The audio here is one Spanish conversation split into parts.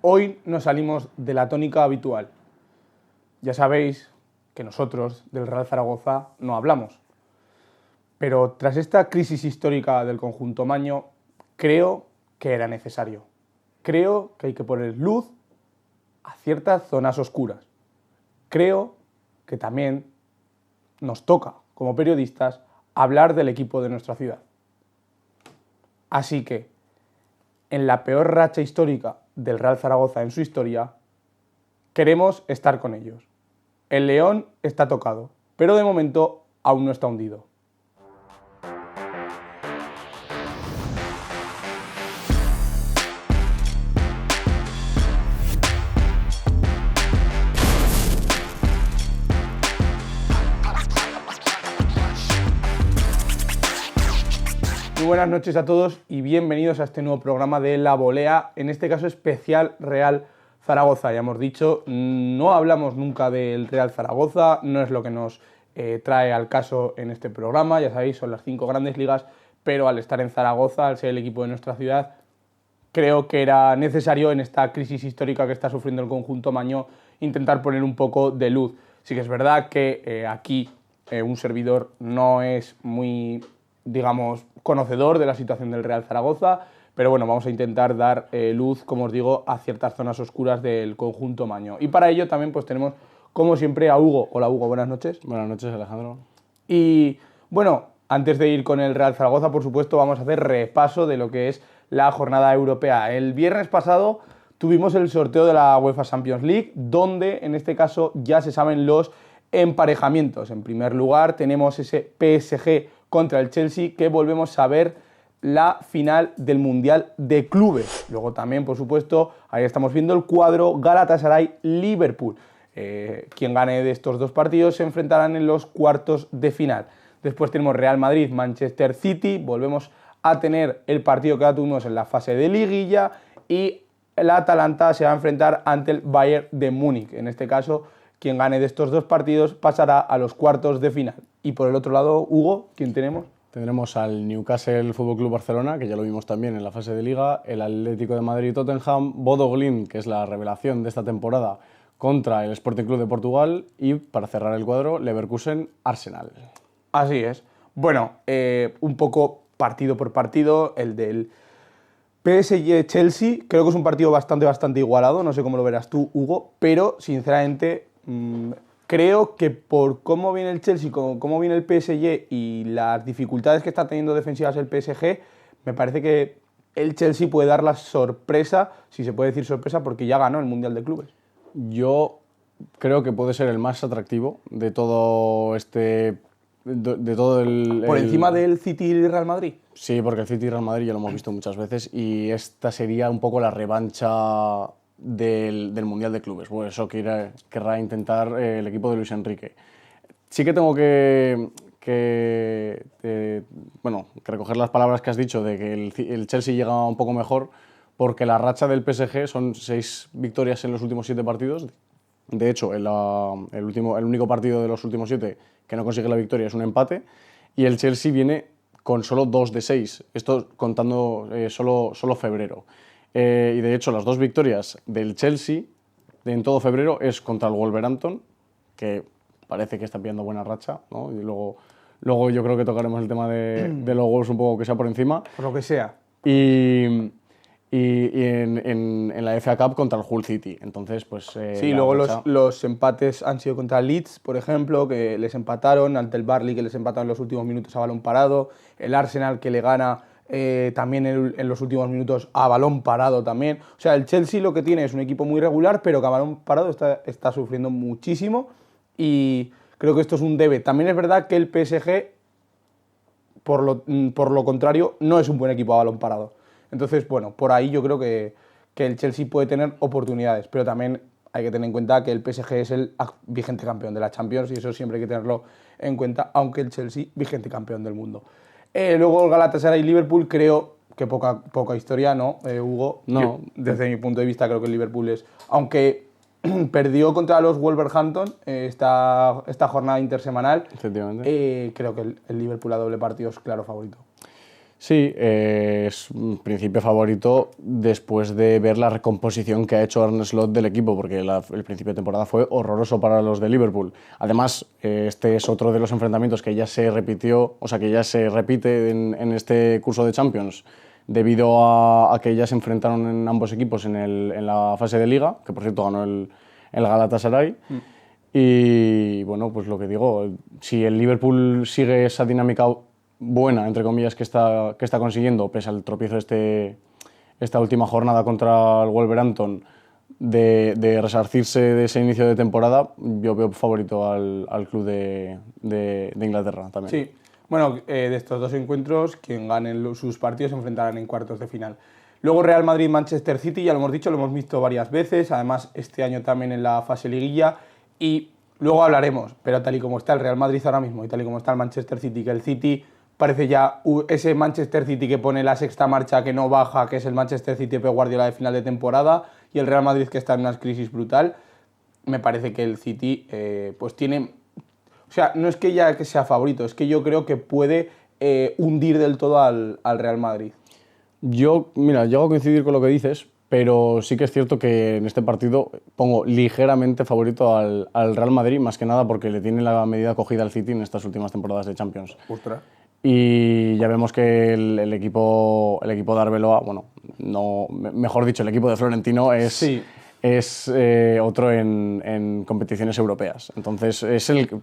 Hoy nos salimos de la tónica habitual. Ya sabéis que nosotros del Real Zaragoza no hablamos. Pero tras esta crisis histórica del conjunto maño, creo que era necesario. Creo que hay que poner luz a ciertas zonas oscuras. Creo que también nos toca, como periodistas, hablar del equipo de nuestra ciudad. Así que, en la peor racha histórica del Real Zaragoza en su historia, queremos estar con ellos. El león está tocado, pero de momento aún no está hundido. Muy buenas noches a todos y bienvenidos a este nuevo programa de La Volea, en este caso especial Real Zaragoza. Ya hemos dicho, no hablamos nunca del Real Zaragoza, no es lo que nos trae al caso en este programa, ya sabéis, son las 5 grandes ligas, pero al estar en Zaragoza, al ser el equipo de nuestra ciudad, creo que era necesario en esta crisis histórica que está sufriendo el conjunto maño intentar poner un poco de luz. Sí que es verdad que aquí un servidor no es muy, digamos, conocedor de la situación del Real Zaragoza, pero bueno, vamos a intentar dar luz, como os digo, a ciertas zonas oscuras del conjunto maño. Y para ello también pues tenemos, como siempre, a Hugo. Hola Hugo, buenas noches. Buenas noches, Alejandro. Y bueno, antes de ir con el Real Zaragoza, por supuesto, vamos a hacer repaso de lo que es la jornada europea. El viernes pasado tuvimos el sorteo de la UEFA Champions League, donde en este caso ya se saben los emparejamientos. En primer lugar tenemos ese PSG contra el Chelsea, que volvemos a ver la final del Mundial de Clubes. Luego también, por supuesto, ahí estamos viendo el cuadro Galatasaray-Liverpool. Quien gane de estos dos partidos se enfrentarán en los cuartos de final. Después tenemos Real Madrid-Manchester City, volvemos a tener el partido que ya tuvimos en la fase de liguilla y el Atalanta se va a enfrentar ante el Bayern de Múnich. En este caso, quien gane de estos dos partidos pasará a los cuartos de final. Y por el otro lado, Hugo, ¿quién tenemos? Tendremos al Newcastle Fútbol Club Barcelona, que ya lo vimos también en la fase de Liga, el Atlético de Madrid Tottenham, Bodo Glimt, que es la revelación de esta temporada, contra el Sporting Club de Portugal y, para cerrar el cuadro, Leverkusen Arsenal. Así es. Bueno, un poco partido por partido, el del PSG-Chelsea, creo que es un partido bastante igualado, no sé cómo lo verás tú, Hugo, pero sinceramente creo que por cómo viene el Chelsea, cómo viene el PSG y las dificultades que está teniendo defensivas el PSG, me parece que el Chelsea puede dar la sorpresa, si se puede decir sorpresa, porque ya ganó el Mundial de Clubes. Yo creo que puede ser el más atractivo de todo ¿Por encima del City y Real Madrid? Sí, porque el City y Real Madrid ya lo hemos visto muchas veces y esta sería un poco la revancha del Mundial de Clubes. Bueno, eso querrá intentar el equipo de Luis Enrique. Sí que tengo que recoger las palabras que has dicho de que el Chelsea llega un poco mejor, porque la racha del PSG son 6 victorias en los últimos 7 partidos. De hecho, el único partido de los últimos 7 que no consigue la victoria es un empate, y el Chelsea viene con solo 2 de 6, esto contando solo febrero. Y de hecho, las 2 victorias del Chelsea en todo febrero es contra el Wolverhampton, que parece que está pillando buena racha, ¿no? Y luego yo creo que tocaremos el tema de los Wolves un poco, que sea por encima. Por lo que sea. Y en la FA Cup contra el Hull City. Entonces, pues... sí, luego los empates han sido contra el Leeds, por ejemplo, que les empataron, ante el Burnley, que les empataron en los últimos minutos a balón parado, el Arsenal, que le gana también en los últimos minutos a balón parado también. O sea, el Chelsea lo que tiene es un equipo muy regular, pero que a balón parado está sufriendo muchísimo, y creo que esto es un debe. También es verdad que el PSG, por lo contrario, no es un buen equipo a balón parado. Entonces, bueno, por ahí yo creo que el Chelsea puede tener oportunidades, pero también hay que tener en cuenta que el PSG es el vigente campeón de la Champions, y eso siempre hay que tenerlo en cuenta, aunque el Chelsea vigente campeón del mundo. Luego el Galatasaray-Liverpool, creo que poca historia, ¿no, Hugo? No. Yo, desde mi punto de vista, creo que el Liverpool es... Aunque perdió contra los Wolverhampton esta jornada intersemanal, Efectivamente. creo que el Liverpool a doble partido es claro favorito. Sí, es un principio favorito después de ver la recomposición que ha hecho Arne Slot del equipo, porque el principio de temporada fue horroroso para los de Liverpool. Además, este es otro de los enfrentamientos que ya se repitió, o sea, que ya se repite en este curso de Champions, debido a que ya se enfrentaron en ambos equipos en la fase de Liga, que por cierto ganó el Galatasaray. Y bueno, pues lo que digo, si el Liverpool sigue esa dinámica buena, entre comillas, que está consiguiendo, pese al tropiezo esta última jornada contra el Wolverhampton, de resarcirse de ese inicio de temporada, yo veo favorito al club de Inglaterra también. Sí, bueno, de estos dos encuentros, quien gane sus partidos se enfrentarán en cuartos de final. Luego Real Madrid-Manchester City, ya lo hemos dicho, lo hemos visto varias veces, además este año también en la fase liguilla, y luego hablaremos, pero tal y como está el Real Madrid ahora mismo y tal y como está el Manchester City, que el City parece ya ese Manchester City que pone la sexta marcha, que no baja, que es el Manchester City de Pep Guardiola de final de temporada, y el Real Madrid que está en una crisis brutal. Me parece que el City pues tiene... O sea, no es que ya que sea favorito, es que yo creo que puede hundir del todo al Real Madrid. Mira, llego a coincidir con lo que dices, pero sí que es cierto que en este partido pongo ligeramente favorito al Real Madrid, más que nada porque le tiene la medida cogida al City en estas últimas temporadas de Champions. Ostras. Y ya vemos que el equipo de Arbeloa, bueno, no, mejor dicho, el equipo de Florentino es otro en competiciones europeas. Entonces,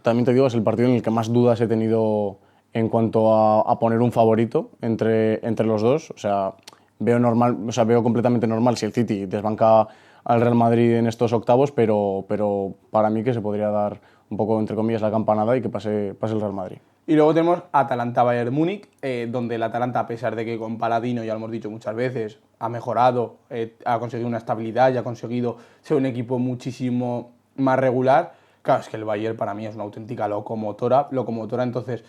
también te digo, es el partido en el que más dudas he tenido en cuanto a poner un favorito entre los dos. O sea, veo completamente normal si el City desbanca al Real Madrid en estos octavos, pero para mí que se podría dar un poco, entre comillas, la campanada y que pase el Real Madrid. Y luego tenemos Atalanta-Bayern Múnich, donde el Atalanta, a pesar de que con Paladino, ya lo hemos dicho muchas veces, ha mejorado, ha conseguido una estabilidad y ha conseguido ser un equipo muchísimo más regular. Claro, es que el Bayern para mí es una auténtica locomotora, entonces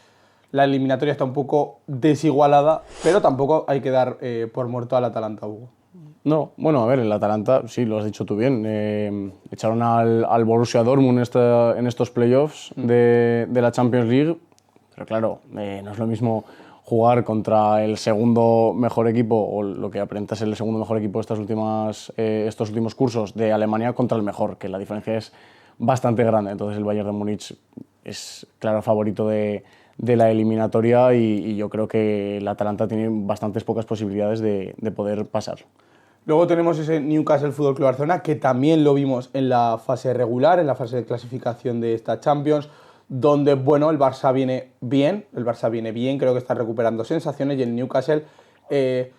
la eliminatoria está un poco desigualada, pero tampoco hay que dar por muerto al Atalanta, Hugo. No, bueno, a ver, el Atalanta, sí, lo has dicho tú bien, echaron al Borussia Dortmund en estos playoffs de la Champions League, pero claro, no es lo mismo jugar contra el segundo mejor equipo, o lo que aparenta ser el segundo mejor equipo de estos últimos cursos de Alemania contra el mejor, que la diferencia es bastante grande. Entonces el Bayern de Múnich es claro favorito de la eliminatoria y yo creo que el Atalanta tiene bastantes pocas posibilidades de poder pasar. Luego tenemos ese Newcastle Fútbol Club Barcelona, que también lo vimos en la fase regular, en la fase de clasificación de esta Champions, donde, bueno, el Barça viene bien, creo que está recuperando sensaciones, y el Newcastle es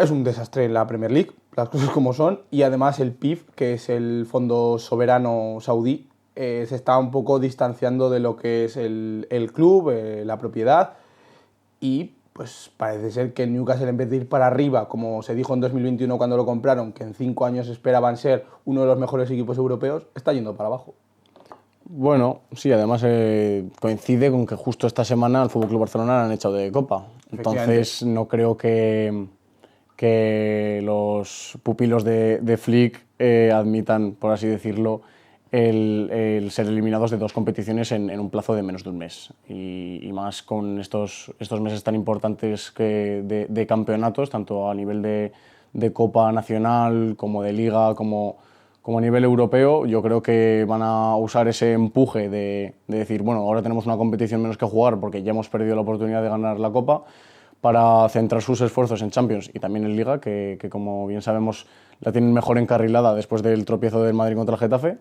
un desastre en la Premier League, las cosas como son, y además el PIF, que es el Fondo Soberano Saudí, se está un poco distanciando de lo que es el club, la propiedad, y pues parece ser que el Newcastle, en vez de ir para arriba, como se dijo en 2021 cuando lo compraron, que en 5 años esperaban ser uno de los mejores equipos europeos, está yendo para abajo. Bueno, sí, además coincide con que justo esta semana al FC Barcelona le han echado de Copa. Entonces no creo que los pupilos de Flick admitan, por así decirlo, el ser eliminados de 2 competiciones en un plazo de menos de un mes. Y más con estos meses tan importantes de campeonatos, tanto a nivel de Copa Nacional como de Liga, como a nivel europeo. Yo creo que van a usar ese empuje de decir, bueno, ahora tenemos una competición menos que jugar porque ya hemos perdido la oportunidad de ganar la Copa, para centrar sus esfuerzos en Champions y también en Liga, que como bien sabemos la tienen mejor encarrilada después del tropiezo del Madrid contra el Getafe.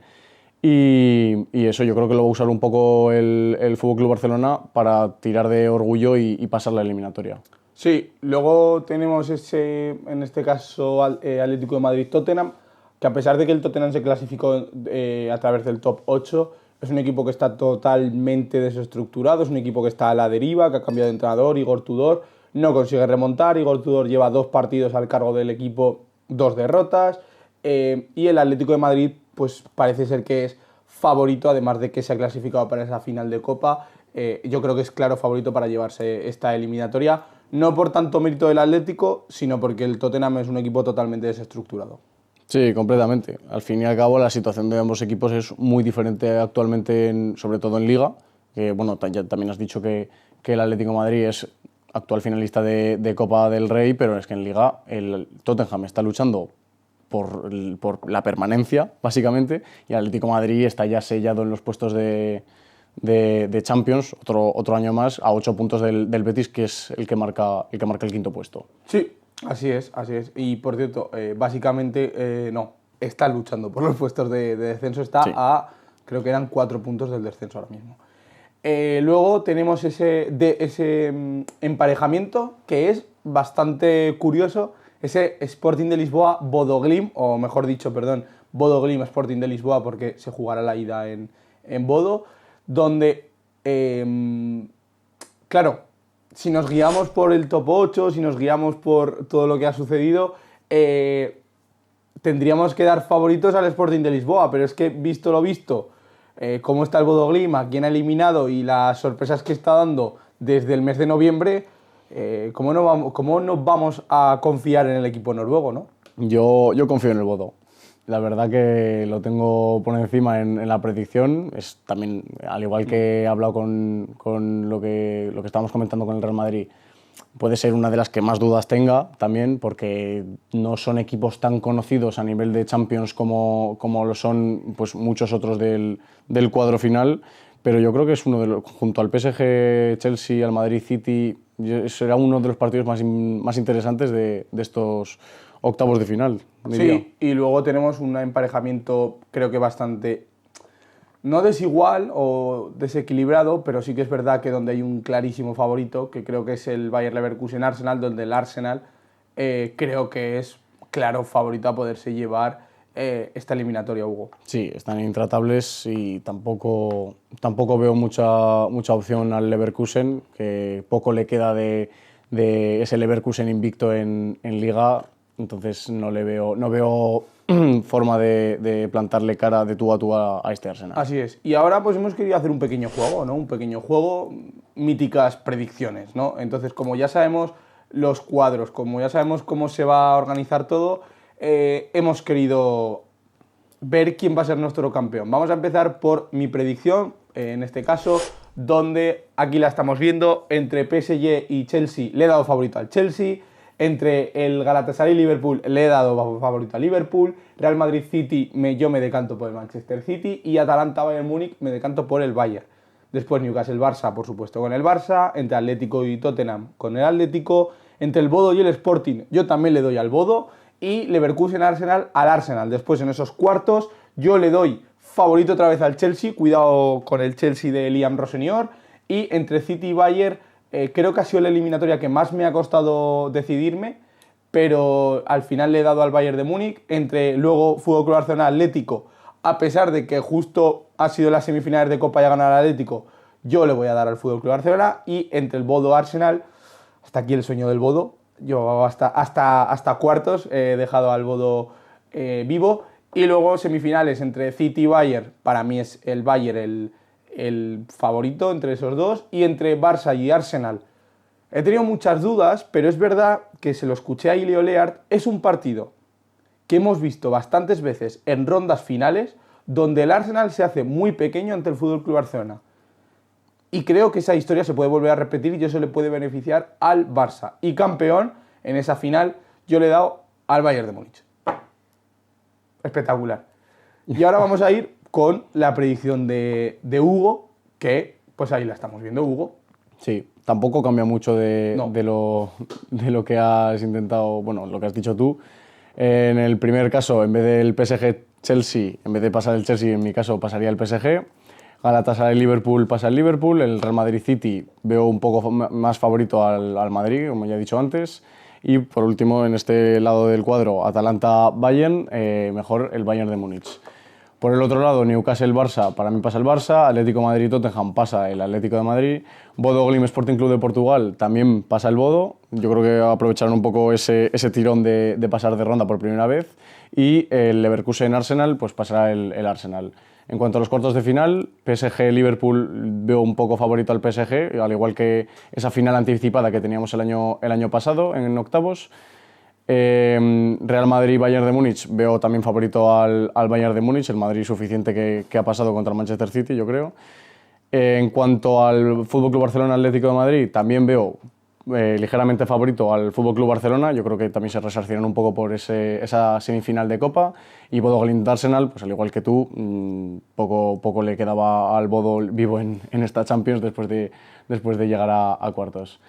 Y eso yo creo que lo va a usar un poco el FC Barcelona para tirar de orgullo y pasar la eliminatoria. Sí, luego tenemos en este caso Atlético de Madrid-Tottenham, que a pesar de que el Tottenham se clasificó a través del top 8, es un equipo que está totalmente desestructurado, es un equipo que está a la deriva, que ha cambiado de entrenador, Igor Tudor, no consigue remontar, Igor Tudor lleva 2 partidos al cargo del equipo, 2 derrotas, y el Atlético de Madrid pues parece ser que es favorito, además de que se ha clasificado para esa final de Copa. Yo creo que es claro favorito para llevarse esta eliminatoria, no por tanto mérito del Atlético, sino porque el Tottenham es un equipo totalmente desestructurado. Sí, completamente. Al fin y al cabo la situación de ambos equipos es muy diferente actualmente, sobre todo en Liga. Bueno, ya también has dicho que el Atlético de Madrid es actual finalista de Copa del Rey, pero es que en Liga el Tottenham está luchando por la permanencia, básicamente, y el Atlético de Madrid está ya sellado en los puestos de Champions, otro año más, a 8 puntos del Betis, que es el que marca el quinto puesto. Sí, así es. Y por cierto, básicamente no, está luchando por los puestos de descenso, está Sí. creo que eran 4 puntos del descenso ahora mismo. Luego tenemos ese emparejamiento que es bastante curioso, ese Sporting de Lisboa Bodo Glimt, o mejor dicho, perdón, Bodo Glimt Sporting de Lisboa, porque se jugará la ida en Bodo, donde, claro, si nos guiamos por el top 8, si nos guiamos por todo lo que ha sucedido, tendríamos que dar favoritos al Sporting de Lisboa, pero es que visto lo visto, cómo está el Bodo Glimt, a quién ha eliminado y las sorpresas que está dando desde el mes de noviembre, ¿cómo no vamos a confiar en el equipo noruego, no? Yo confío en el Bodo. La verdad que lo tengo por encima en la predicción. Es también, al igual que he hablado con lo que estábamos comentando con el Real Madrid, puede ser una de las que más dudas tenga también, porque no son equipos tan conocidos a nivel de Champions como lo son pues, muchos otros del cuadro final, pero yo creo que es uno de los, junto al PSG, Chelsea, al Madrid City, será uno de los partidos más interesantes de estos octavos de final, diría. Sí, y luego tenemos un emparejamiento creo que bastante, no desigual o desequilibrado, pero sí que es verdad que donde hay un clarísimo favorito, que creo que es el Bayer Leverkusen-Arsenal, donde el Arsenal creo que es claro favorito a poderse llevar esta eliminatoria, Hugo. Sí, están intratables y tampoco veo mucha opción al Leverkusen, que poco le queda de ese Leverkusen invicto en Liga, entonces no veo forma de plantarle cara de tú a este Arsenal. Así es. Y ahora pues hemos querido hacer un pequeño juego, ¿no? Un pequeño juego, míticas predicciones, ¿no? Entonces, como ya sabemos los cuadros, como ya sabemos cómo se va a organizar todo, hemos querido ver quién va a ser nuestro campeón. Vamos a empezar por mi predicción, en este caso, donde aquí la estamos viendo, entre PSG y Chelsea le he dado favorito al Chelsea, entre el Galatasaray y Liverpool le he dado favorito a Liverpool, Real Madrid City yo me decanto por el Manchester City y Atalanta Bayern Múnich me decanto por el Bayern. Después Newcastle Barça, por supuesto, con el Barça, entre Atlético y Tottenham con el Atlético, entre el Bodo y el Sporting yo también le doy al Bodo, y Leverkusen Arsenal al Arsenal. Después en esos cuartos yo le doy favorito otra vez al Chelsea, cuidado con el Chelsea de Liam Rossenior, y entre City y Bayern creo que ha sido la eliminatoria que más me ha costado decidirme, pero al final le he dado al Bayern de Múnich. Entre luego Fútbol Club Barcelona Atlético, a pesar de que justo ha sido las semifinales de Copa y ha ganado el Atlético, yo le voy a dar al Fútbol Club Barcelona. Y entre el Bodo Arsenal, hasta aquí el sueño del Bodo, yo hasta cuartos he dejado al Bodo vivo. Y luego semifinales entre City y Bayern, para mí es el Bayern el favorito entre esos dos, y entre Barça y Arsenal he tenido muchas dudas, pero es verdad que se lo escuché a Ilio Leart, es un partido que hemos visto bastantes veces en rondas finales donde el Arsenal se hace muy pequeño ante el FC Barcelona, y creo que esa historia se puede volver a repetir y eso le puede beneficiar al Barça, y campeón en esa final yo le he dado al Bayern de Múnich. Espectacular. Y ahora vamos a ir con la predicción de Hugo, que pues ahí la estamos viendo, Hugo. Sí, tampoco cambia mucho No. de lo que has intentado, bueno, lo que has dicho tú. En el primer caso, en vez del PSG-Chelsea, en vez de pasar el Chelsea, en mi caso pasaría el PSG. Galatasaray-Liverpool pasa el Liverpool. El Real Madrid-City veo un poco más favorito al Madrid, como ya he dicho antes. Y por último, en este lado del cuadro, Atalanta-Bayern, mejor el Bayern de Múnich. Por el otro lado, Newcastle-Barça, para mí pasa el Barça. Atlético Madrid-Tottenham pasa el Atlético de Madrid. Bodo Glimt Sporting Club de Portugal también pasa el Bodo. Yo creo que aprovecharon un poco ese tirón de pasar de ronda por primera vez. Y el Leverkusen-Arsenal, pues pasará el Arsenal. En cuanto a los cuartos de final, PSG-Liverpool veo un poco favorito al PSG, al igual que esa final anticipada que teníamos el año pasado en octavos. Real Madrid-Bayern de Múnich veo también favorito al Bayern de Múnich, el Madrid suficiente que ha pasado contra el Manchester City, yo creo. En cuanto al FC Barcelona Atlético de Madrid, también veo ligeramente favorito al Fútbol Club Barcelona. Yo creo que también se resarcirán un poco por esa semifinal de Copa. Y Bodo Glimt Arsenal, pues al igual que tú, poco le quedaba al Bodo vivo en esta Champions después de llegar a cuartos.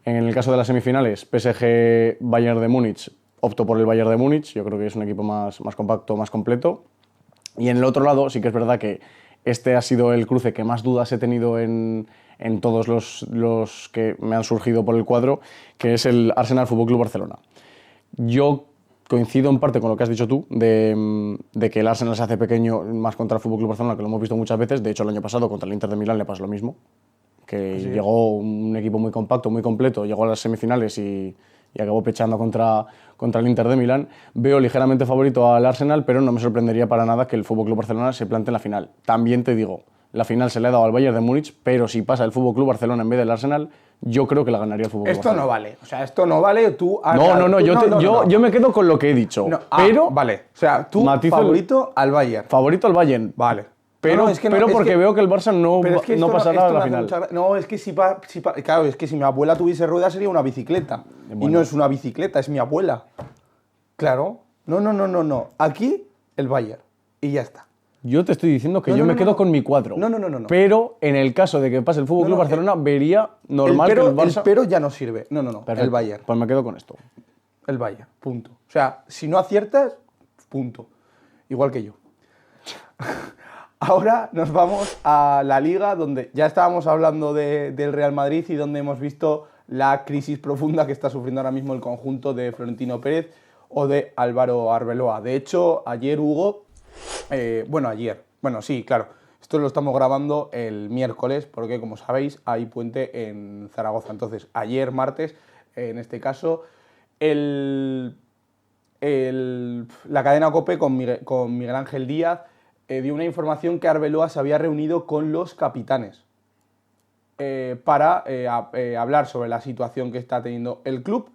En el caso de las semifinales, PSG Bayern de Múnich, opto por el Bayern de Múnich. Yo creo que es un equipo más compacto, más completo. Y en el otro lado, sí que es verdad que este ha sido el cruce que más dudas he tenido en todos los que me han surgido por el cuadro, que es el Arsenal Fútbol Club Barcelona. Yo coincido en parte con lo que has dicho tú, de que el Arsenal se hace pequeño más contra el Fútbol Club Barcelona, que lo hemos visto muchas veces. De hecho, el año pasado contra el Inter de Milán le pasó lo mismo, que llegó un equipo muy compacto, muy completo, llegó a las semifinales y acabó pechando contra el Inter de Milán. Veo ligeramente favorito al Arsenal, pero no me sorprendería para nada que el FC Barcelona se plante en la final. También te digo, la final se le ha dado al Bayern de Múnich, pero si pasa el FC Barcelona en vez del Arsenal, yo creo que la ganaría el FC Barcelona. Esto no vale. O sea, esto no vale. Tú yo me quedo con lo que he dicho. Pero vale. O sea, tú favorito al Bayern. Favorito al Bayern. Vale. Pero porque veo que el Barça no pasará a la final. No, es que claro, es que si mi abuela tuviese ruedas sería una bicicleta. Bueno. Y no es una bicicleta, es mi abuela. Claro. No. Aquí el Bayern. Y ya está. Yo te estoy diciendo que yo me quedo con mi cuadro. No. Pero en el caso de que pase el FC Barcelona, vería normal que el Barça... El pero ya no sirve. No. Perfecto. El Bayern. Pues me quedo con esto. El Bayern, punto. O sea, si no aciertas, punto. Igual que yo. Ahora nos vamos a la Liga, donde ya estábamos hablando del Real Madrid y donde hemos visto la crisis profunda que está sufriendo ahora mismo el conjunto de Florentino Pérez o de Álvaro Arbeloa. De hecho, ayer Hugo... esto lo estamos grabando el miércoles porque, como sabéis, hay puente en Zaragoza. Entonces, ayer martes, en este caso, la cadena COPE con Miguel Ángel Díaz dio una información que Arbeloa se había reunido con los capitanes para hablar sobre la situación que está teniendo el club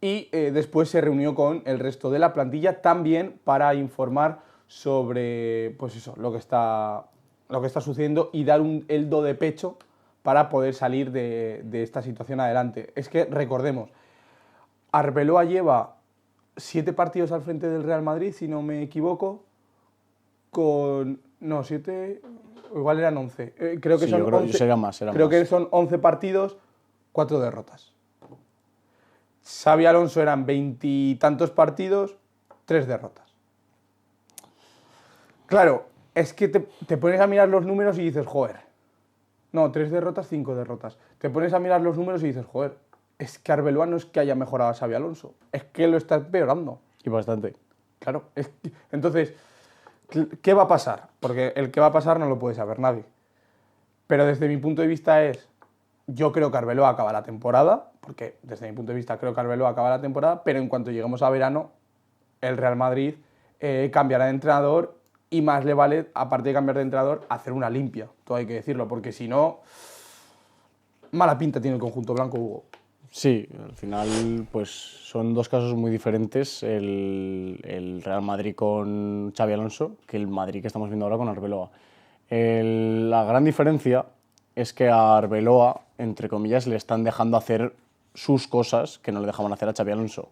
y después se reunió con el resto de la plantilla también para informar sobre lo que está sucediendo y dar el do de pecho para poder salir de esta situación adelante. Es que recordemos, Arbeloa lleva 7 partidos al frente del Real Madrid, si no me equivoco, No, 7, igual eran 11. Creo que sí, son 11. Será más. Que son 11 partidos, 4 derrotas. Xabi Alonso eran 20 y tantos partidos, 3 derrotas. Claro, es que te pones a mirar los números y dices, joder. No, 3 derrotas, 5 derrotas. Te pones a mirar los números y dices, joder, es que Arbeloa no es que haya mejorado a Xabi Alonso, es que lo está empeorando. Y bastante. Claro, entonces... ¿Qué va a pasar? Porque el que va a pasar no lo puede saber nadie. Pero desde mi punto de vista yo creo que Arbeloa acaba la temporada, porque desde mi punto de vista creo que Arbeloa acaba la temporada, pero en cuanto lleguemos a verano, el Real Madrid cambiará de entrenador y más le vale, aparte de cambiar de entrenador, hacer una limpia. Todo hay que decirlo, porque si no, mala pinta tiene el conjunto blanco, Hugo. Sí, al final pues son dos casos muy diferentes, el Real Madrid con Xabi Alonso que el Madrid que estamos viendo ahora con Arbeloa. La gran diferencia es que a Arbeloa, entre comillas, le están dejando hacer sus cosas que no le dejaban hacer a Xabi Alonso.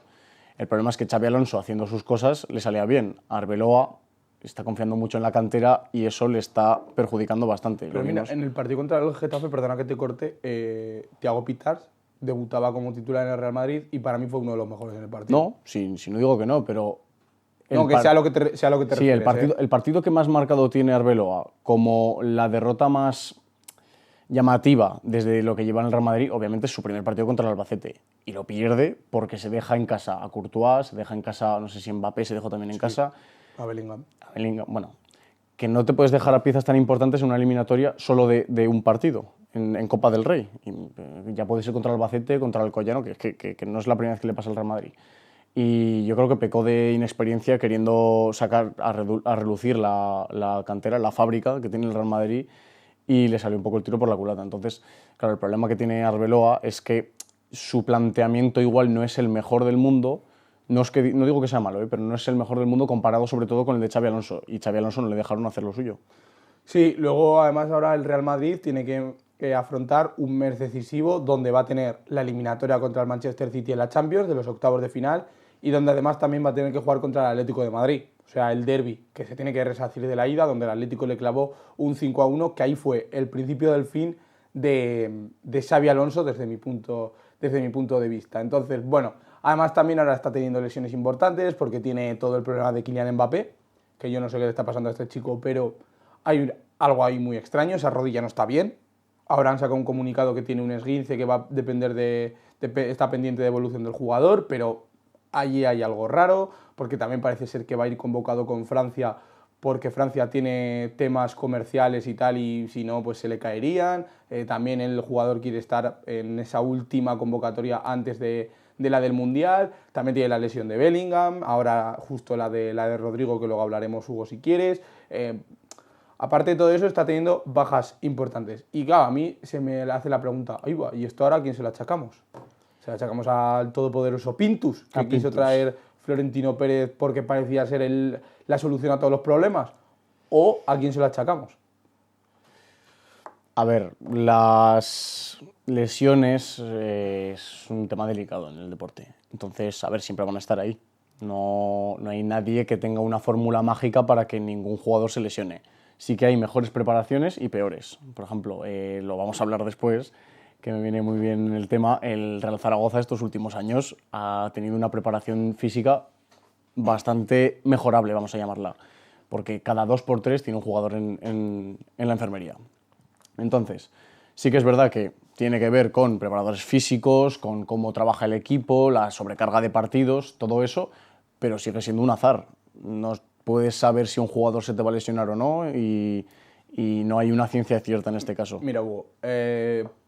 El problema es que Xabi Alonso haciendo sus cosas le salía bien. A Arbeloa está confiando mucho en la cantera y eso le está perjudicando bastante. Pero mira, en el partido contra el Getafe, perdona que te corte, Thiago Pitars debutaba como titular en el Real Madrid y para mí fue uno de los mejores en el partido. No, si no digo que no, pero... sea lo que te refieres. Sí, el partido que más marcado tiene Arbeloa como la derrota más llamativa desde lo que lleva en el Real Madrid, obviamente es su primer partido contra el Albacete. Y lo pierde porque se deja en casa a Courtois, se deja en casa, no sé si Mbappé se dejó también en casa. A Bellingham. Bueno, que no te puedes dejar a piezas tan importantes en una eliminatoria solo de un partido. En Copa del Rey. Y ya puede ser contra el Albacete, contra el Alcoyano, que no es la primera vez que le pasa al Real Madrid. Y yo creo que pecó de inexperiencia queriendo sacar a relucir la cantera, la fábrica que tiene el Real Madrid y le salió un poco el tiro por la culata. Entonces, claro, el problema que tiene Arbeloa es que su planteamiento igual no es el mejor del mundo. No digo que sea malo, pero no es el mejor del mundo comparado sobre todo con el de Xabi Alonso. Y Xabi Alonso no le dejaron hacer lo suyo. Sí, luego además ahora el Real Madrid tiene que afrontar un mes decisivo donde va a tener la eliminatoria contra el Manchester City en la Champions de los octavos de final y donde además también va a tener que jugar contra el Atlético de Madrid. O sea, el derbi que se tiene que resarcir de la ida, donde el Atlético le clavó un 5-1, que ahí fue el principio del fin de Xabi Alonso desde mi punto de vista. Entonces, bueno, además también ahora está teniendo lesiones importantes porque tiene todo el problema de Kylian Mbappé, que yo no sé qué le está pasando a este chico, pero hay algo ahí muy extraño, esa rodilla no está bien. Ahora han sacado un comunicado que tiene un esguince que va a depender está pendiente de evolución del jugador, pero allí hay algo raro, porque también parece ser que va a ir convocado con Francia, porque Francia tiene temas comerciales y tal, y si no, pues se le caerían. También el jugador quiere estar en esa última convocatoria antes de la del Mundial. También tiene la lesión de Bellingham, ahora justo la de Rodrigo, que luego hablaremos, Hugo, si quieres. Aparte de todo eso, está teniendo bajas importantes. Y claro, a mí se me hace la pregunta, ahí va, ¿y esto ahora a quién se lo achacamos? ¿Se lo achacamos al todopoderoso Pintus, que quiso traer Florentino Pérez porque parecía ser la solución a todos los problemas? ¿O a quién se lo achacamos? A ver, las lesiones es un tema delicado en el deporte. Entonces, a ver, siempre van a estar ahí. No hay nadie que tenga una fórmula mágica para que ningún jugador se lesione. Sí que hay mejores preparaciones y peores. Por ejemplo, lo vamos a hablar después, que me viene muy bien el tema, el Real Zaragoza estos últimos años ha tenido una preparación física bastante mejorable, vamos a llamarla, porque cada 2x3 tiene un jugador en la enfermería. Entonces, sí que es verdad que tiene que ver con preparadores físicos, con cómo trabaja el equipo, la sobrecarga de partidos, todo eso, pero sigue siendo un azar. No puedes saber si un jugador se te va a lesionar o no y no hay una ciencia cierta en este caso. Mira, Hugo,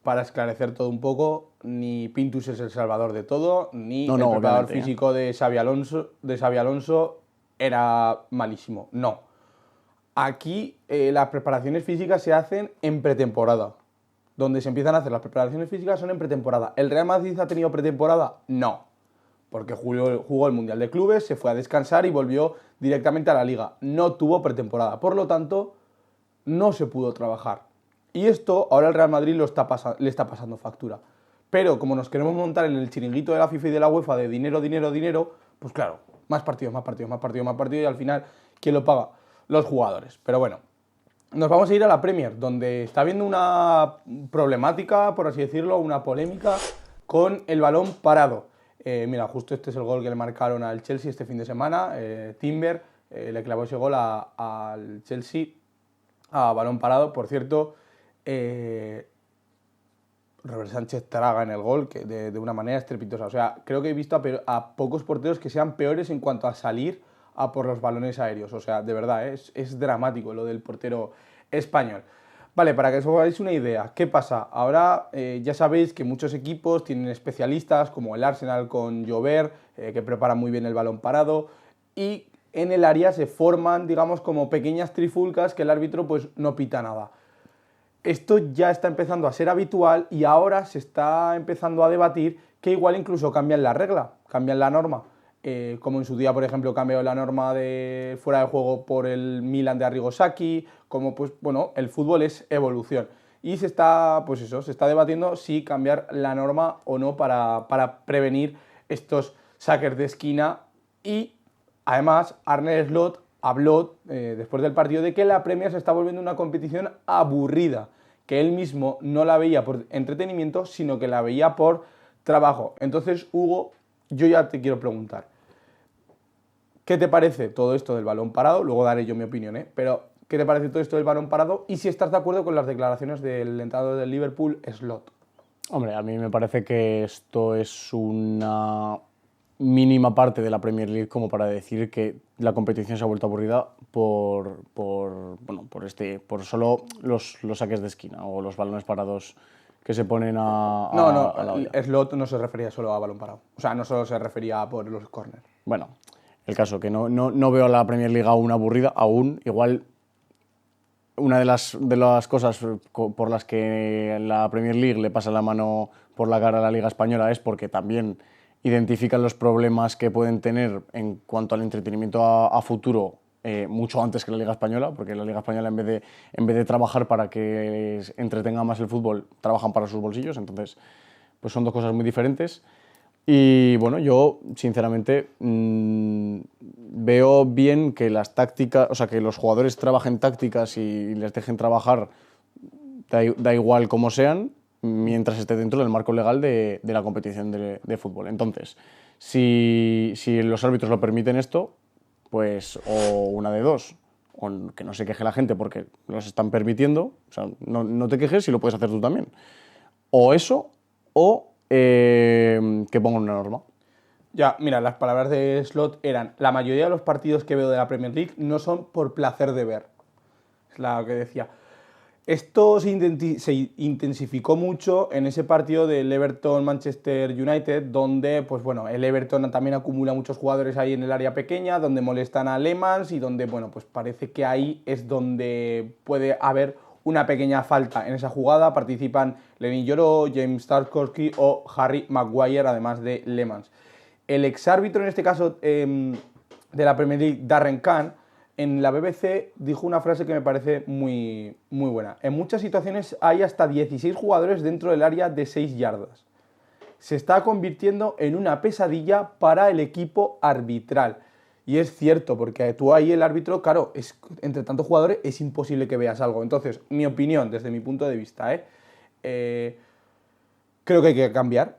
para esclarecer todo un poco, ni Pintus es el salvador de todo, ni el preparador físico de Xabi Alonso era malísimo. No. Aquí las preparaciones físicas se hacen en pretemporada. Donde se empiezan a hacer las preparaciones físicas son en pretemporada. ¿El Real Madrid ha tenido pretemporada? No. Porque jugó el Mundial de Clubes, se fue a descansar y volvió directamente a la Liga. No tuvo pretemporada. Por lo tanto, no se pudo trabajar. Y esto ahora el Real Madrid le está pasando factura. Pero como nos queremos montar en el chiringuito de la FIFA y de la UEFA de dinero, dinero, dinero, pues claro, más partidos, más partidos, más partidos, más partidos y al final, ¿quién lo paga? Los jugadores. Pero bueno, nos vamos a ir a la Premier, donde está habiendo una problemática, por así decirlo, una polémica con el balón parado. Mira, justo este es el gol que le marcaron al Chelsea este fin de semana. Timber le clavó ese gol al Chelsea a balón parado. Por cierto, Robert Sánchez traga en el gol de una manera estrepitosa. O sea, creo que he visto a pocos porteros que sean peores en cuanto a salir a por los balones aéreos. O sea, de verdad, es dramático lo del portero español. Vale, para que os hagáis una idea, ¿qué pasa? Ahora ya sabéis que muchos equipos tienen especialistas, como el Arsenal con Llobert, que preparan muy bien el balón parado, y en el área se forman, digamos, como pequeñas trifulcas que el árbitro pues no pita nada. Esto ya está empezando a ser habitual y ahora se está empezando a debatir que igual incluso cambian la regla, cambian la norma. Como en su día, por ejemplo, cambió la norma de fuera de juego por el Milan de Arrigo Sacchi, como pues bueno, el fútbol es evolución. Y se está debatiendo si cambiar la norma o no para prevenir estos saques de esquina. Y además, Arne Slot habló después del partido de que la Premier se está volviendo una competición aburrida, que él mismo no la veía por entretenimiento, sino que la veía por trabajo. Entonces, Hugo, yo ya te quiero preguntar, ¿qué te parece todo esto del balón parado? Luego daré yo mi opinión, pero ¿qué te parece todo esto del balón parado? Y si estás de acuerdo con las declaraciones del entrenador del Liverpool, Slot. Hombre, a mí me parece que esto es una mínima parte de la Premier League como para decir que la competición se ha vuelto aburrida por solo los saques de esquina o los balones parados que se ponen a la olla. Slot no se refería solo a balón parado. O sea, no solo se refería a por los corners. Bueno, el caso que no veo a la Premier League aún aburrida, aún. Igual una de las cosas por las que la Premier League le pasa la mano por la cara a la Liga Española es porque también identifican los problemas que pueden tener en cuanto al entretenimiento a futuro mucho antes que la Liga Española, porque la Liga Española en vez de trabajar para que entretenga más el fútbol, trabajan para sus bolsillos, entonces pues son dos cosas muy diferentes. Y bueno, yo sinceramente veo bien que las tácticas, o sea, que los jugadores trabajen tácticas y les dejen trabajar, da igual cómo sean, mientras esté dentro del marco legal de la competición de fútbol. Entonces, si los árbitros lo permiten esto, pues o una de dos, o que no se queje la gente porque los están permitiendo, o sea, no te quejes si lo puedes hacer tú también. O eso, o que pongan una norma. Ya, mira, las palabras de Slot eran: la mayoría de los partidos que veo de la Premier League no son por placer de ver. Es lo que decía. Esto se intensificó mucho en ese partido del Everton-Manchester United, donde, pues bueno, el Everton también acumula muchos jugadores ahí en el área pequeña, donde molestan a Lemans y donde, bueno, pues parece que ahí es donde puede haber una pequeña falta en esa jugada. Participan Lenny Yoro, James Tarkowski o Harry Maguire, además de Lemans. El exárbitro, en este caso, de la Premier League, Darren Kahn, en la BBC dijo una frase que me parece muy, muy buena. En muchas situaciones hay hasta 16 jugadores dentro del área de 6 yardas. Se está convirtiendo en una pesadilla para el equipo arbitral. Y es cierto, porque tú ahí el árbitro, claro, entre tantos jugadores es imposible que veas algo. Entonces, mi opinión, desde mi punto de vista, creo que hay que cambiar,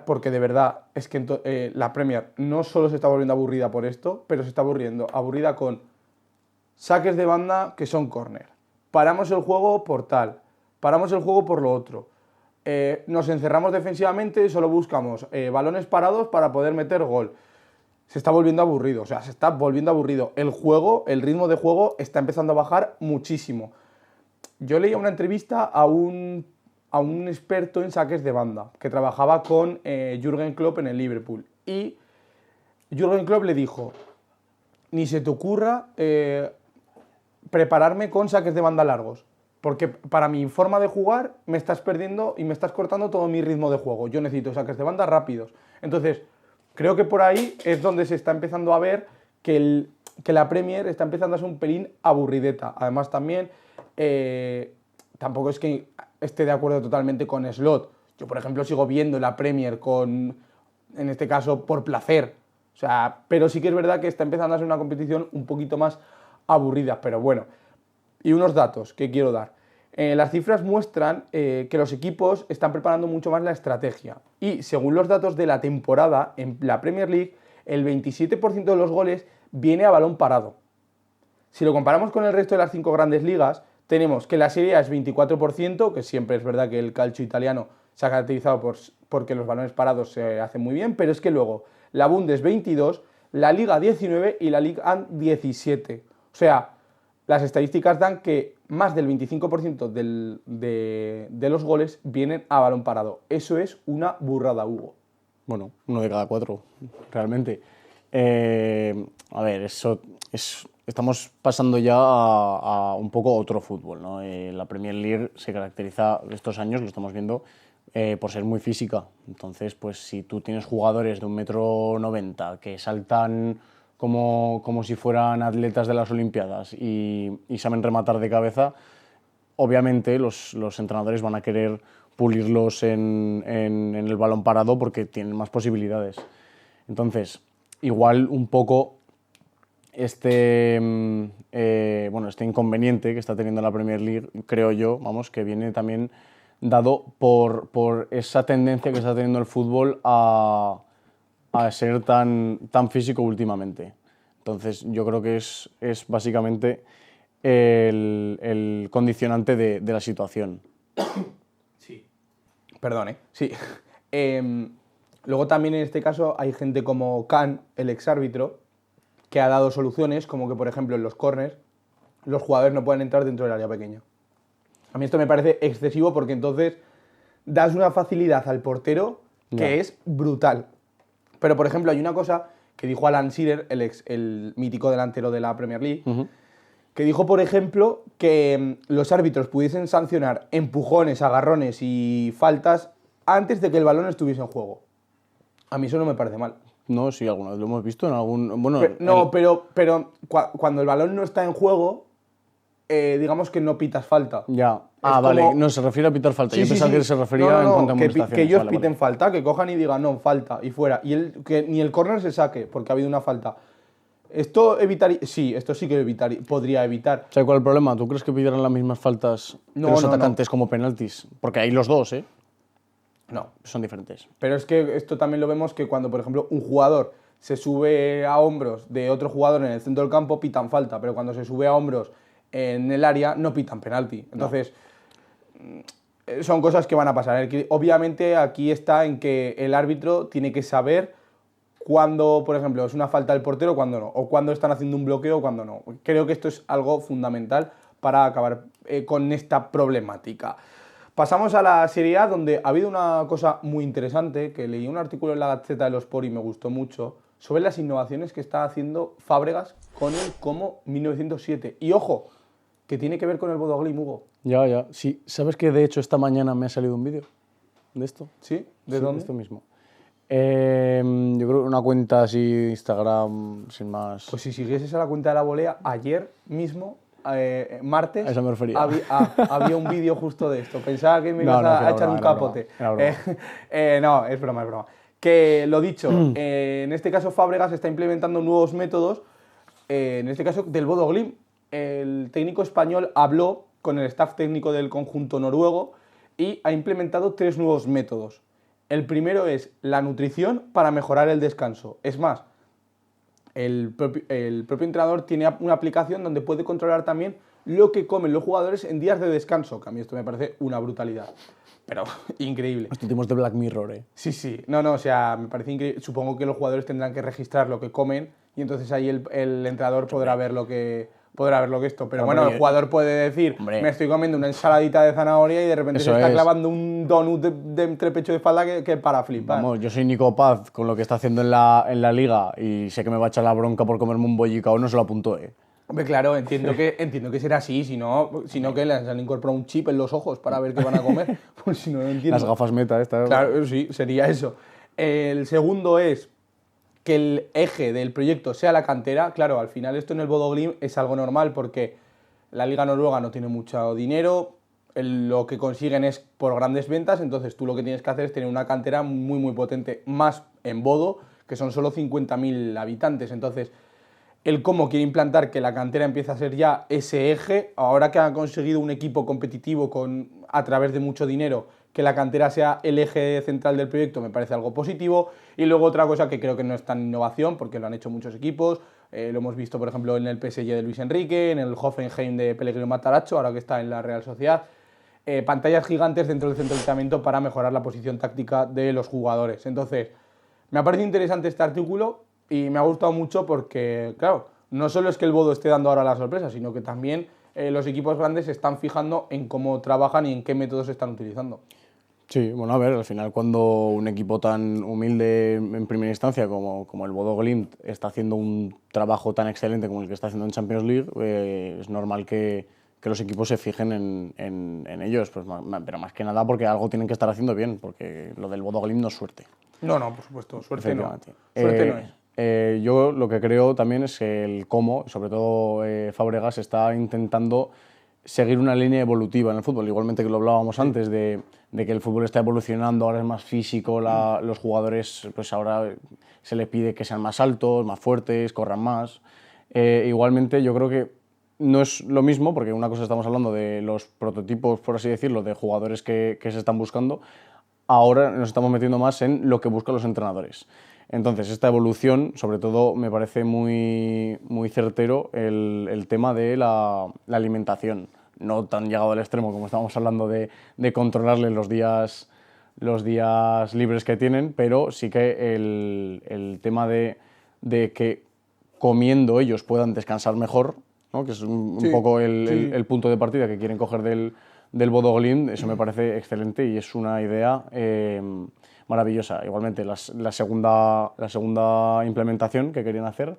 porque de verdad es que la Premier no solo se está volviendo aburrida por esto, pero se está aburrida con saques de banda que son córner. Paramos el juego por tal, paramos el juego por lo otro. Nos encerramos defensivamente y solo buscamos balones parados para poder meter gol. Se está volviendo aburrido, El juego, el ritmo de juego está empezando a bajar muchísimo. Yo leía una entrevista a un experto en saques de banda, que trabajaba con Jürgen Klopp en el Liverpool. Y Jürgen Klopp le dijo: ni se te ocurra prepararme con saques de banda largos, porque para mi forma de jugar me estás perdiendo y me estás cortando todo mi ritmo de juego. Yo necesito saques de banda rápidos. Entonces, creo que por ahí es donde se está empezando a ver que la Premier está empezando a ser un pelín aburrideta. Además, también tampoco es que esté de acuerdo totalmente con Slot. Yo, por ejemplo, sigo viendo la Premier en este caso, por placer. O sea, pero sí que es verdad que está empezando a ser una competición un poquito más aburrida. Pero bueno, y unos datos que quiero dar. Las cifras muestran que los equipos están preparando mucho más la estrategia. Y según los datos de la temporada, en la Premier League, el 27% de los goles viene a balón parado. Si lo comparamos con el resto de las 5 grandes ligas, tenemos que la Serie A es 24%, que siempre es verdad que el calcio italiano se ha caracterizado porque los balones parados se hacen muy bien, pero es que luego la Bundes 22%, la Liga 19% y la Liga 17%. O sea, las estadísticas dan que más del 25% de los goles vienen a balón parado. Eso es una burrada, Hugo. Bueno, 1 de cada 4, realmente. A ver, estamos pasando ya a un poco otro fútbol, ¿no? La Premier League se caracteriza estos años, lo estamos viendo, por ser muy física. Entonces, pues si tú tienes jugadores de 1,90 m que saltan como si fueran atletas de las Olimpiadas y saben rematar de cabeza, obviamente los entrenadores van a querer pulirlos en el balón parado porque tienen más posibilidades. Entonces, igual un poco este inconveniente que está teniendo la Premier League, creo yo, que viene también dado por esa tendencia que está teniendo el fútbol a ser tan físico últimamente. Entonces, yo creo que es básicamente el condicionante de la situación. Sí. Perdón, sí. Luego también en este caso hay gente como Kahn, el exárbitro, que ha dado soluciones, como que por ejemplo en los corners los jugadores no pueden entrar dentro del área pequeña. A mí esto me parece excesivo porque entonces das una facilidad al portero que es brutal. Pero por ejemplo hay una cosa que dijo Alan Shearer, el mítico delantero de la Premier League, que dijo, por ejemplo, que los árbitros pudiesen sancionar empujones, agarrones y faltas antes de que el balón estuviese en juego. A mí eso no me parece mal. No, sí, alguna vez lo hemos visto en algún... Bueno, Pero cuando el balón no está en juego, digamos que no pitas falta. Ya. Es Vale, como- no, se refiere a pitar falta. Sí, Yo sí, pensaba sí. que se refería en cuanto a amonestaciones. que ellos Vale, piten vale. falta, que cojan y digan, no, falta, y fuera. Que ni el córner se saque, porque ha habido una falta. Esto evitaría... Sí, esto sí que podría evitar. ¿Sabes cuál es el problema? ¿Tú crees que pidieran las mismas faltas de No, los no, no. atacantes como penaltis? Porque hay los dos, ¿eh? No. Son diferentes. Pero es que esto también lo vemos que cuando, por ejemplo, un jugador se sube a hombros de otro jugador en el centro del campo, pitan falta, pero cuando se sube a hombros en el área, no pitan penalti. Entonces, son cosas que van a pasar. Obviamente aquí está en que el árbitro tiene que saber cuándo, por ejemplo, es una falta del portero, cuándo no, o cuándo están haciendo un bloqueo, cuándo no. Creo que esto es algo fundamental para acabar con esta problemática. Pasamos a la Serie A, donde ha habido una cosa muy interesante, que leí un artículo en la Gazzetta dello Sport y me gustó mucho, sobre las innovaciones que está haciendo Fábregas con el Como 1907. Y ojo, que tiene que ver con el Bodo Glimt, Hugo. Ya. Sí, ¿sabes que de hecho esta mañana me ha salido un vídeo de esto? ¿Sí? ¿De Sí, dónde? esto mismo. Yo creo que una cuenta así de Instagram, sin más. Pues si siguieses a la cuenta de la volea, ayer mismo, martes, A eso me refería. había un vídeo justo de esto. Pensaba que me No, ibas no, a que era echar broma, un era capote. broma, era No, es broma, es broma. Que lo dicho, en este caso Fábregas está implementando nuevos métodos, en este caso del Bodo Glimt. El técnico español habló con el staff técnico del conjunto noruego y ha implementado 3 nuevos métodos. El primero es la nutrición para mejorar el descanso. Es más, el propio entrenador tiene una aplicación donde puede controlar también lo que comen los jugadores en días de descanso, que a mí esto me parece una brutalidad. Pero increíble. Estos últimos de Black Mirror, ¿eh? Sí. No, o sea, me parece increíble. Supongo que los jugadores tendrán que registrar lo que comen y entonces ahí el entrenador podrá ver lo que esto. Pero bueno, el jugador puede decir, Hombre. me estoy comiendo una ensaladita de zanahoria y de repente Eso se está es. clavando un donut de entrepecho de falda que para flipar. Vamos, yo soy Nico Paz con lo que está haciendo en la liga y sé que me va a echar la bronca por comerme un bollicao, no se lo apuntó, ¿eh? Hombre, claro, entiendo que será así, si no que les han incorporado un chip en los ojos para ver qué van a comer. Pues si no, no entiendo. Las gafas meta estas. Claro, sí, sería eso. El segundo es que el eje del proyecto sea la cantera. Claro, al final esto en el Bodo Glimt es algo normal porque la Liga Noruega no tiene mucho dinero, lo que consiguen es por grandes ventas, entonces tú lo que tienes que hacer es tener una cantera muy, muy potente, más en Bodo, que son solo 50.000 habitantes. Entonces, el cómo quiere implantar que la cantera empiece a ser ya ese eje, ahora que han conseguido un equipo competitivo a través de mucho dinero, que la cantera sea el eje central del proyecto, me parece algo positivo. Y luego otra cosa que creo que no es tan innovación, porque lo han hecho muchos equipos, lo hemos visto por ejemplo en el PSG de Luis Enrique, en el Hoffenheim de Pellegrino Matarazzo, ahora que está en la Real Sociedad, pantallas gigantes dentro del centro de entrenamiento para mejorar la posición táctica de los jugadores. Entonces, me ha parecido interesante este artículo y me ha gustado mucho porque, claro, no solo es que el Bodo esté dando ahora la sorpresa, sino que también los equipos grandes se están fijando en cómo trabajan y en qué métodos se están utilizando. Sí, bueno, a ver, al final cuando un equipo tan humilde en primera instancia como el Bodo Glimt está haciendo un trabajo tan excelente como el que está haciendo en Champions League, es normal que los equipos se fijen en ellos, pues, pero más que nada porque algo tienen que estar haciendo bien, porque lo del Bodo Glimt no es suerte. No, por supuesto, suerte no. Suerte no es. Yo lo que creo también es que el Como, sobre todo Fábregas, está intentando seguir una línea evolutiva en el fútbol, igualmente que lo hablábamos antes de que el fútbol está evolucionando, ahora es más físico, los jugadores pues ahora se les pide que sean más altos, más fuertes, corran más. Igualmente yo creo que no es lo mismo, porque una cosa estamos hablando de los prototipos, por así decirlo, de jugadores que se están buscando, ahora nos estamos metiendo más en lo que buscan los entrenadores. Entonces, esta evolución, sobre todo, me parece muy, muy certero el tema de la alimentación. No tan llegado al extremo como estábamos hablando de controlarles los días libres que tienen, pero sí que el tema de que comiendo ellos puedan descansar mejor, ¿no? Que es un poco el punto de partida que quieren coger del Bodo Glimt. Eso me parece excelente y es una idea maravillosa. Igualmente, la segunda implementación que querían hacer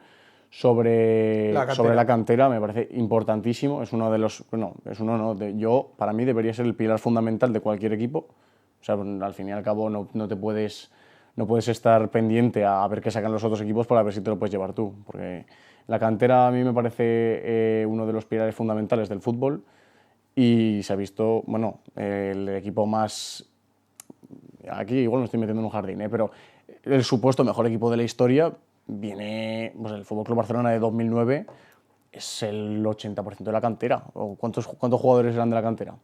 sobre la cantera me parece importantísimo. Es uno de los... Bueno, es uno no, para mí debería ser el pilar fundamental de cualquier equipo. O sea, al fin y al cabo no te puedes no puedes estar pendiente a ver qué sacan los otros equipos para ver si te lo puedes llevar tú, porque la cantera a mí me parece uno de los pilares fundamentales del fútbol y se ha visto, bueno, el equipo más... Aquí igual me estoy metiendo en un jardín, pero el supuesto mejor equipo de la historia viene, pues el Fútbol Club Barcelona de 2009 es el 80% de la cantera. ¿Cuántos jugadores eran de la cantera?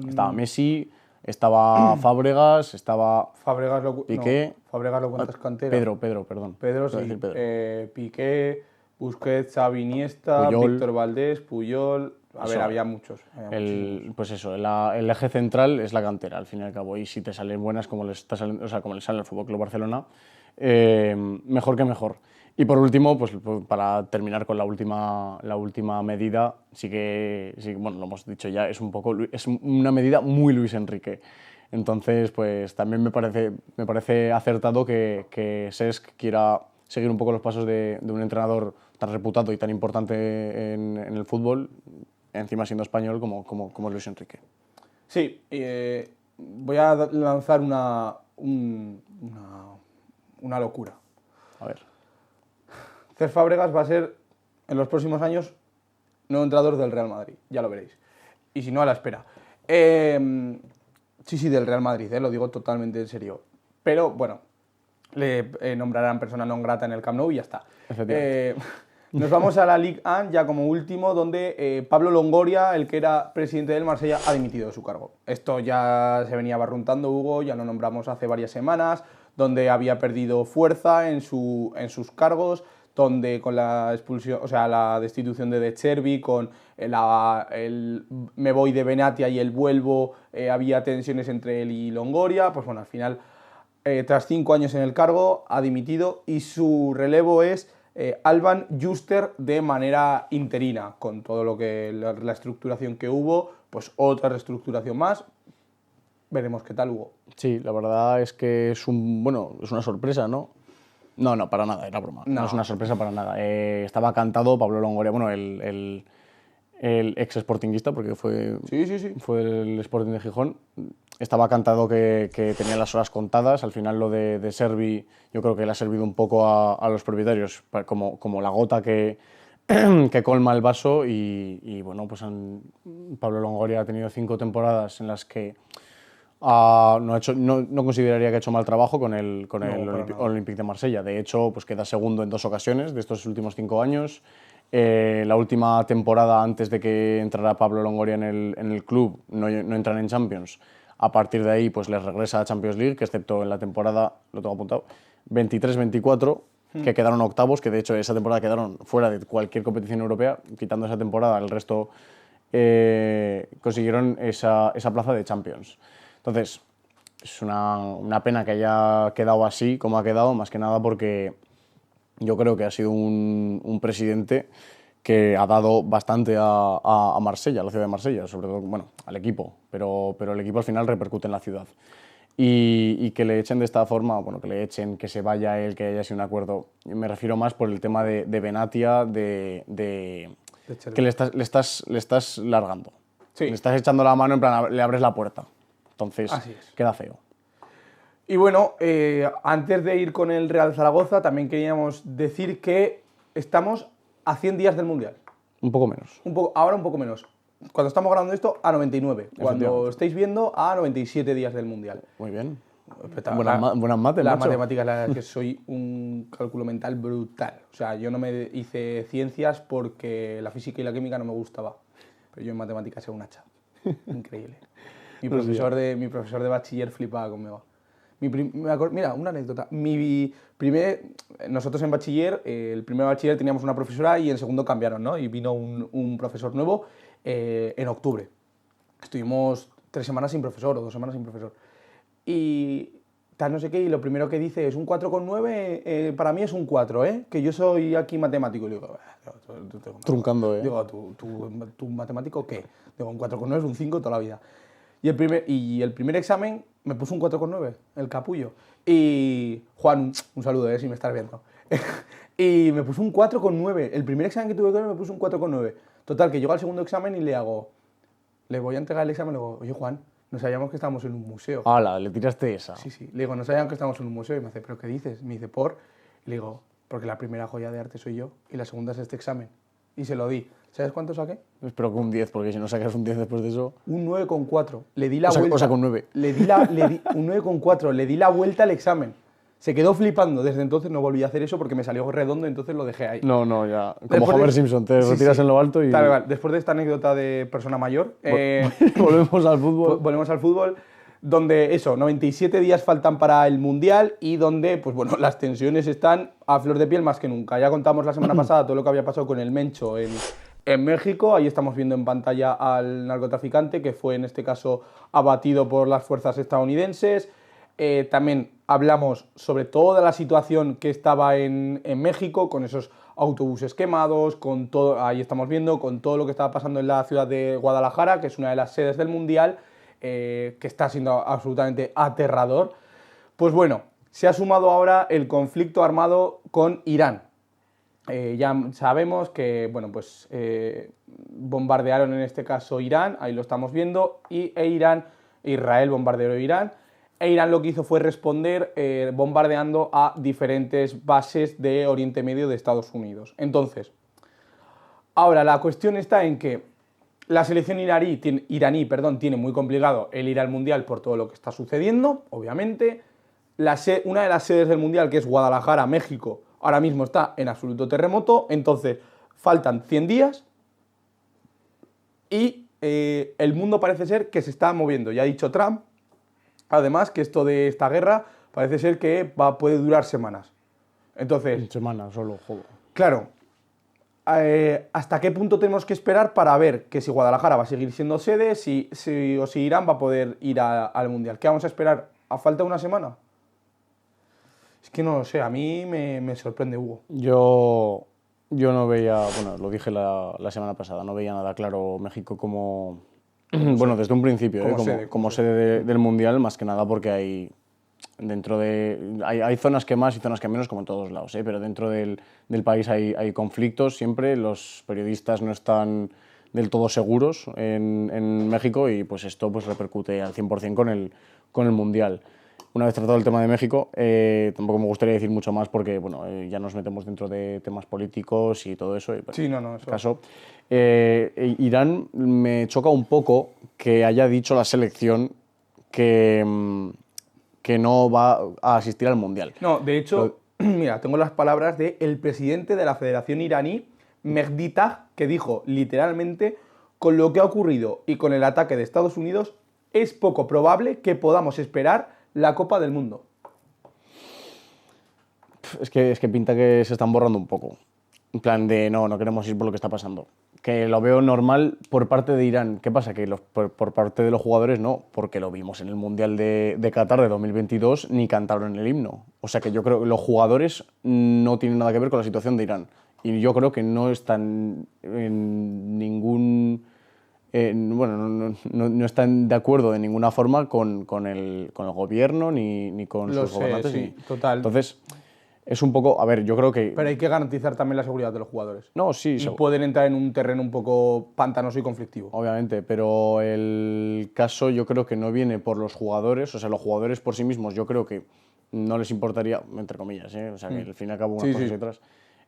Estaba Messi, estaba Fábregas, estaba Fábregas Piqué. No, Fábregas lo cuentas cantera. Pedro, perdón. Pedro, sí. Piqué, Busquets, Xavi, Iniesta, Puyol. Víctor Valdés, Puyol... A ver, había muchos. Pues eso, el eje central es la cantera, al fin y al cabo. Y si te salen buenas como les sale al Fútbol Club Barcelona, mejor que mejor. Y por último, pues para terminar con la última medida, bueno, lo hemos dicho ya, es una medida muy Luis Enrique. Entonces, pues también me parece acertado que Cesc quiera seguir un poco los pasos de un entrenador tan reputado y tan importante en el fútbol, encima siendo español como Luis Enrique. Sí, voy a lanzar una locura. A ver. Cesc Fábregas va a ser, en los próximos años, nuevo entrenador del Real Madrid, ya lo veréis. Y si no, a la espera. Sí, del Real Madrid, lo digo totalmente en serio. Pero, bueno, le nombrarán persona non grata en el Camp Nou y ya está. Nos vamos a la Ligue 1 ya como último, donde Pablo Longoria, el que era presidente del Marsella, ha dimitido de su cargo. Esto ya se venía barruntando, Hugo, ya lo nombramos hace varias semanas, donde había perdido fuerza en sus cargos, donde con la expulsión, o sea, la destitución de Chervi, con el me voy de Benatia y el vuelvo, había tensiones entre él y Longoria. Pues bueno, al final, tras 5 años en el cargo, ha dimitido y su relevo es Alban Juster de manera interina, con todo lo que la estructuración que hubo, pues otra reestructuración más. Veremos qué tal, Hugo. Sí, la verdad es que es una sorpresa, ¿no? No, para nada, era broma. No es una sorpresa para nada. Estaba cantado Pablo Longoria, bueno, el ex sportinguista, porque fue el Sporting de Gijón. Estaba cantado que tenía las horas contadas. Al final lo de Servi, yo creo que le ha servido un poco a los propietarios como la gota que colma el vaso. Y bueno, pues Pablo Longoria ha tenido 5 temporadas en las que no consideraría que ha hecho mal trabajo con el Olympique de Marsella. De hecho, pues queda segundo en 2 ocasiones de estos últimos 5 años. La última temporada, antes de que entrara Pablo Longoria en el club, no entran en Champions. A partir de ahí, pues les regresa a Champions League, que excepto en la temporada, lo tengo apuntado, 23-24, que quedaron octavos, que de hecho esa temporada quedaron fuera de cualquier competición europea. Quitando esa temporada, el resto consiguieron esa plaza de Champions. Entonces, es una pena que haya quedado así como ha quedado, más que nada porque yo creo que ha sido un presidente que ha dado bastante a Marsella, a la ciudad de Marsella, sobre todo, bueno, al equipo, pero el equipo al final repercute en la ciudad. Y que le echen de esta forma, bueno, que le echen, que se vaya él, que haya sido un acuerdo. Me refiero más por el tema de Benatia, que le estás largando. Sí. Le estás echando la mano, en plan, le abres la puerta. Entonces, queda feo. Y bueno, antes de ir con el Real Zaragoza, también queríamos decir que estamos a 100 días del Mundial. Un poco menos. Ahora un poco menos. Cuando estamos grabando esto, a 99. Cuando estéis viendo, a 97 días del Mundial. Muy bien. Buenas mates, Las macho. matemáticas, la verdad es que soy un cálculo mental brutal. O sea, yo no me hice ciencias porque la física y la química no me gustaba. Pero yo en matemáticas era un hacha. Increíble. Mi profesor de bachiller flipaba conmigo. Mira, una anécdota. Nosotros en bachiller, el primer bachiller teníamos una profesora y en segundo cambiaron, ¿no? Y vino un profesor nuevo en octubre. Estuvimos 3 semanas sin profesor o 2 semanas sin profesor. Y tal no sé qué, y lo primero que dice es un 4,9, para mí es un 4, Que yo soy aquí matemático. Y le digo, truncando, Digo, ¿tú matemático qué? Digo, un 4,9 es un 5 toda la vida. Y el primer examen me puso un 4,9, el capullo. Y Juan, un saludo, si me estás viendo. Y me puso un 4,9. El primer examen que tuve que ver me puso un 4,9. Total, que llego al segundo examen y le voy a entregar el examen y le digo, oye Juan, no sabíamos que estábamos en un museo. ¡Hala! Le tiraste esa. Sí, sí. Le digo, no sabíamos que estábamos en un museo. Y me dice, ¿pero qué dices? Me dice, ¿por? Y le digo, porque la primera joya de arte soy yo y la segunda es este examen. Y se lo di. ¿Sabes cuánto saqué? Espero que un 10, porque si no sacas un 10 después de eso... Un 9,4. Le di la O sea, vuelta. o sea, con 9. Un 9,4. Le di la vuelta al examen. Se quedó flipando. Desde entonces no volví a hacer eso porque me salió redondo, entonces lo dejé ahí. No, no, ya. Como Después Homer de- Simpson, te Sí, retiras sí. en lo alto y... Tal cual. Después de esta anécdota de persona mayor, Volvemos al fútbol. volvemos al fútbol, donde eso, 97 días faltan para el Mundial y donde, pues bueno, las tensiones están a flor de piel más que nunca. Ya contamos la semana pasada todo lo que había pasado con el Mencho en México. Ahí estamos viendo en pantalla al narcotraficante, que fue en este caso abatido por las fuerzas estadounidenses. También hablamos sobre toda la situación que estaba en México, con esos autobuses quemados, con todo, ahí estamos viendo, con todo lo que estaba pasando en la ciudad de Guadalajara, que es una de las sedes del Mundial, que está siendo absolutamente aterrador. Pues bueno, se ha sumado ahora el conflicto armado con Irán. Ya sabemos que, bueno, pues bombardearon en este caso Irán, ahí lo estamos viendo, Israel bombardeó Irán, e Irán lo que hizo fue responder bombardeando a diferentes bases de Oriente Medio de Estados Unidos. Entonces, ahora la cuestión está en que la selección iraní tiene muy complicado el ir al Mundial por todo lo que está sucediendo, obviamente. Una de las sedes del Mundial, que es Guadalajara, México, ahora mismo está en absoluto terremoto, entonces faltan 100 días y el mundo parece ser que se está moviendo. Ya ha dicho Trump, además, que esto de esta guerra parece ser que puede durar semanas. Entonces, Semana solo, joder. claro, ¿hasta qué punto tenemos que esperar para ver que si Guadalajara va a seguir siendo sede o si Irán va a poder ir al Mundial? ¿Qué vamos a esperar? ¿A falta de una semana? Es que no lo sé, a mí me sorprende, Hugo. Yo no veía, bueno, lo dije la semana pasada, no veía nada claro México como, bueno, desde un principio, como sede del Mundial, más que nada porque hay zonas que más y zonas que menos, como en todos lados, pero dentro del país hay conflictos siempre, los periodistas no están del todo seguros en México y pues esto pues repercute al 100% con el Mundial. Una vez tratado el tema de México, tampoco me gustaría decir mucho más porque bueno, ya nos metemos dentro de temas políticos y todo eso. Sí, no, eso. Caso, Irán me choca un poco que haya dicho la selección que no va a asistir al Mundial. No, de hecho, mira, tengo las palabras del presidente de la Federación Iraní, Mehdi Taj, que dijo literalmente: con lo que ha ocurrido y con el ataque de Estados Unidos, es poco probable que podamos esperar la Copa del Mundo. Es que pinta que se están borrando un poco. En plan de no queremos ir por lo que está pasando. Que lo veo normal por parte de Irán. ¿Qué pasa? Que por parte de los jugadores no, porque lo vimos en el Mundial de Qatar de 2022, ni cantaron el himno. O sea que yo creo que los jugadores no tienen nada que ver con la situación de Irán. Y yo creo que no están en ningún... no están de acuerdo de ninguna forma con el gobierno ni con sus gobernantes. Sí, total. Entonces, es un poco... A ver, yo creo que... Pero hay que garantizar también la seguridad de los jugadores. No, sí. Y pueden entrar en un terreno un poco pantanoso y conflictivo. Obviamente, pero el caso yo creo que no viene por los jugadores. O sea, los jugadores por sí mismos yo creo que no les importaría, entre comillas, o sea, que al fin y al cabo unas cosas y otras.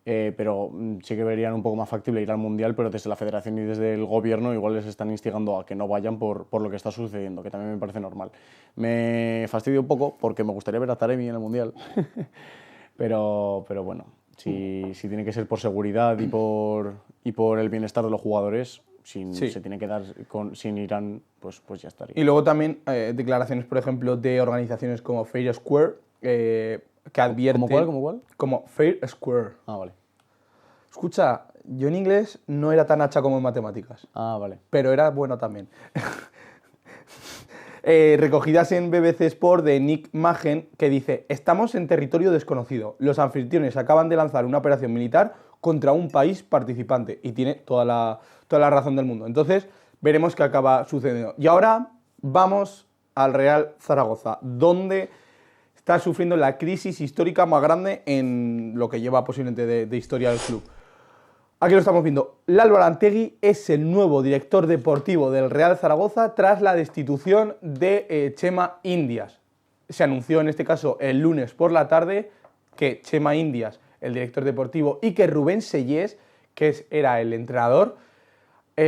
Pero sí que verían un poco más factible ir al Mundial, pero desde la Federación y desde el Gobierno igual les están instigando a que no vayan por lo que está sucediendo, que también me parece normal. Me fastidia un poco porque me gustaría ver a Taremi en el Mundial, pero bueno, si tiene que ser por seguridad y por el bienestar de los jugadores, se tiene que dar sin Irán, pues ya estaría. Y luego también declaraciones, por ejemplo, de organizaciones como Fair Square, que advierten... ¿Cómo cuál? Como Fair Square. Ah, vale. Escucha, yo en inglés no era tan hacha como en matemáticas. Ah, vale. Pero era bueno también. Recogidas en BBC Sport de Nick Magen, que dice: estamos en territorio desconocido. Los anfitriones acaban de lanzar una operación militar contra un país participante. Y tiene toda la razón del mundo. Entonces, veremos qué acaba sucediendo. Y ahora vamos al Real Zaragoza, donde está sufriendo la crisis histórica más grande en lo que lleva posiblemente de historia del club. Aquí lo estamos viendo. Lalo Arantegui es el nuevo director deportivo del Real Zaragoza tras la destitución de Chema Indias. Se anunció en este caso el lunes por la tarde que Chema Indias, el director deportivo, y que Rubén Sellés, que era el entrenador,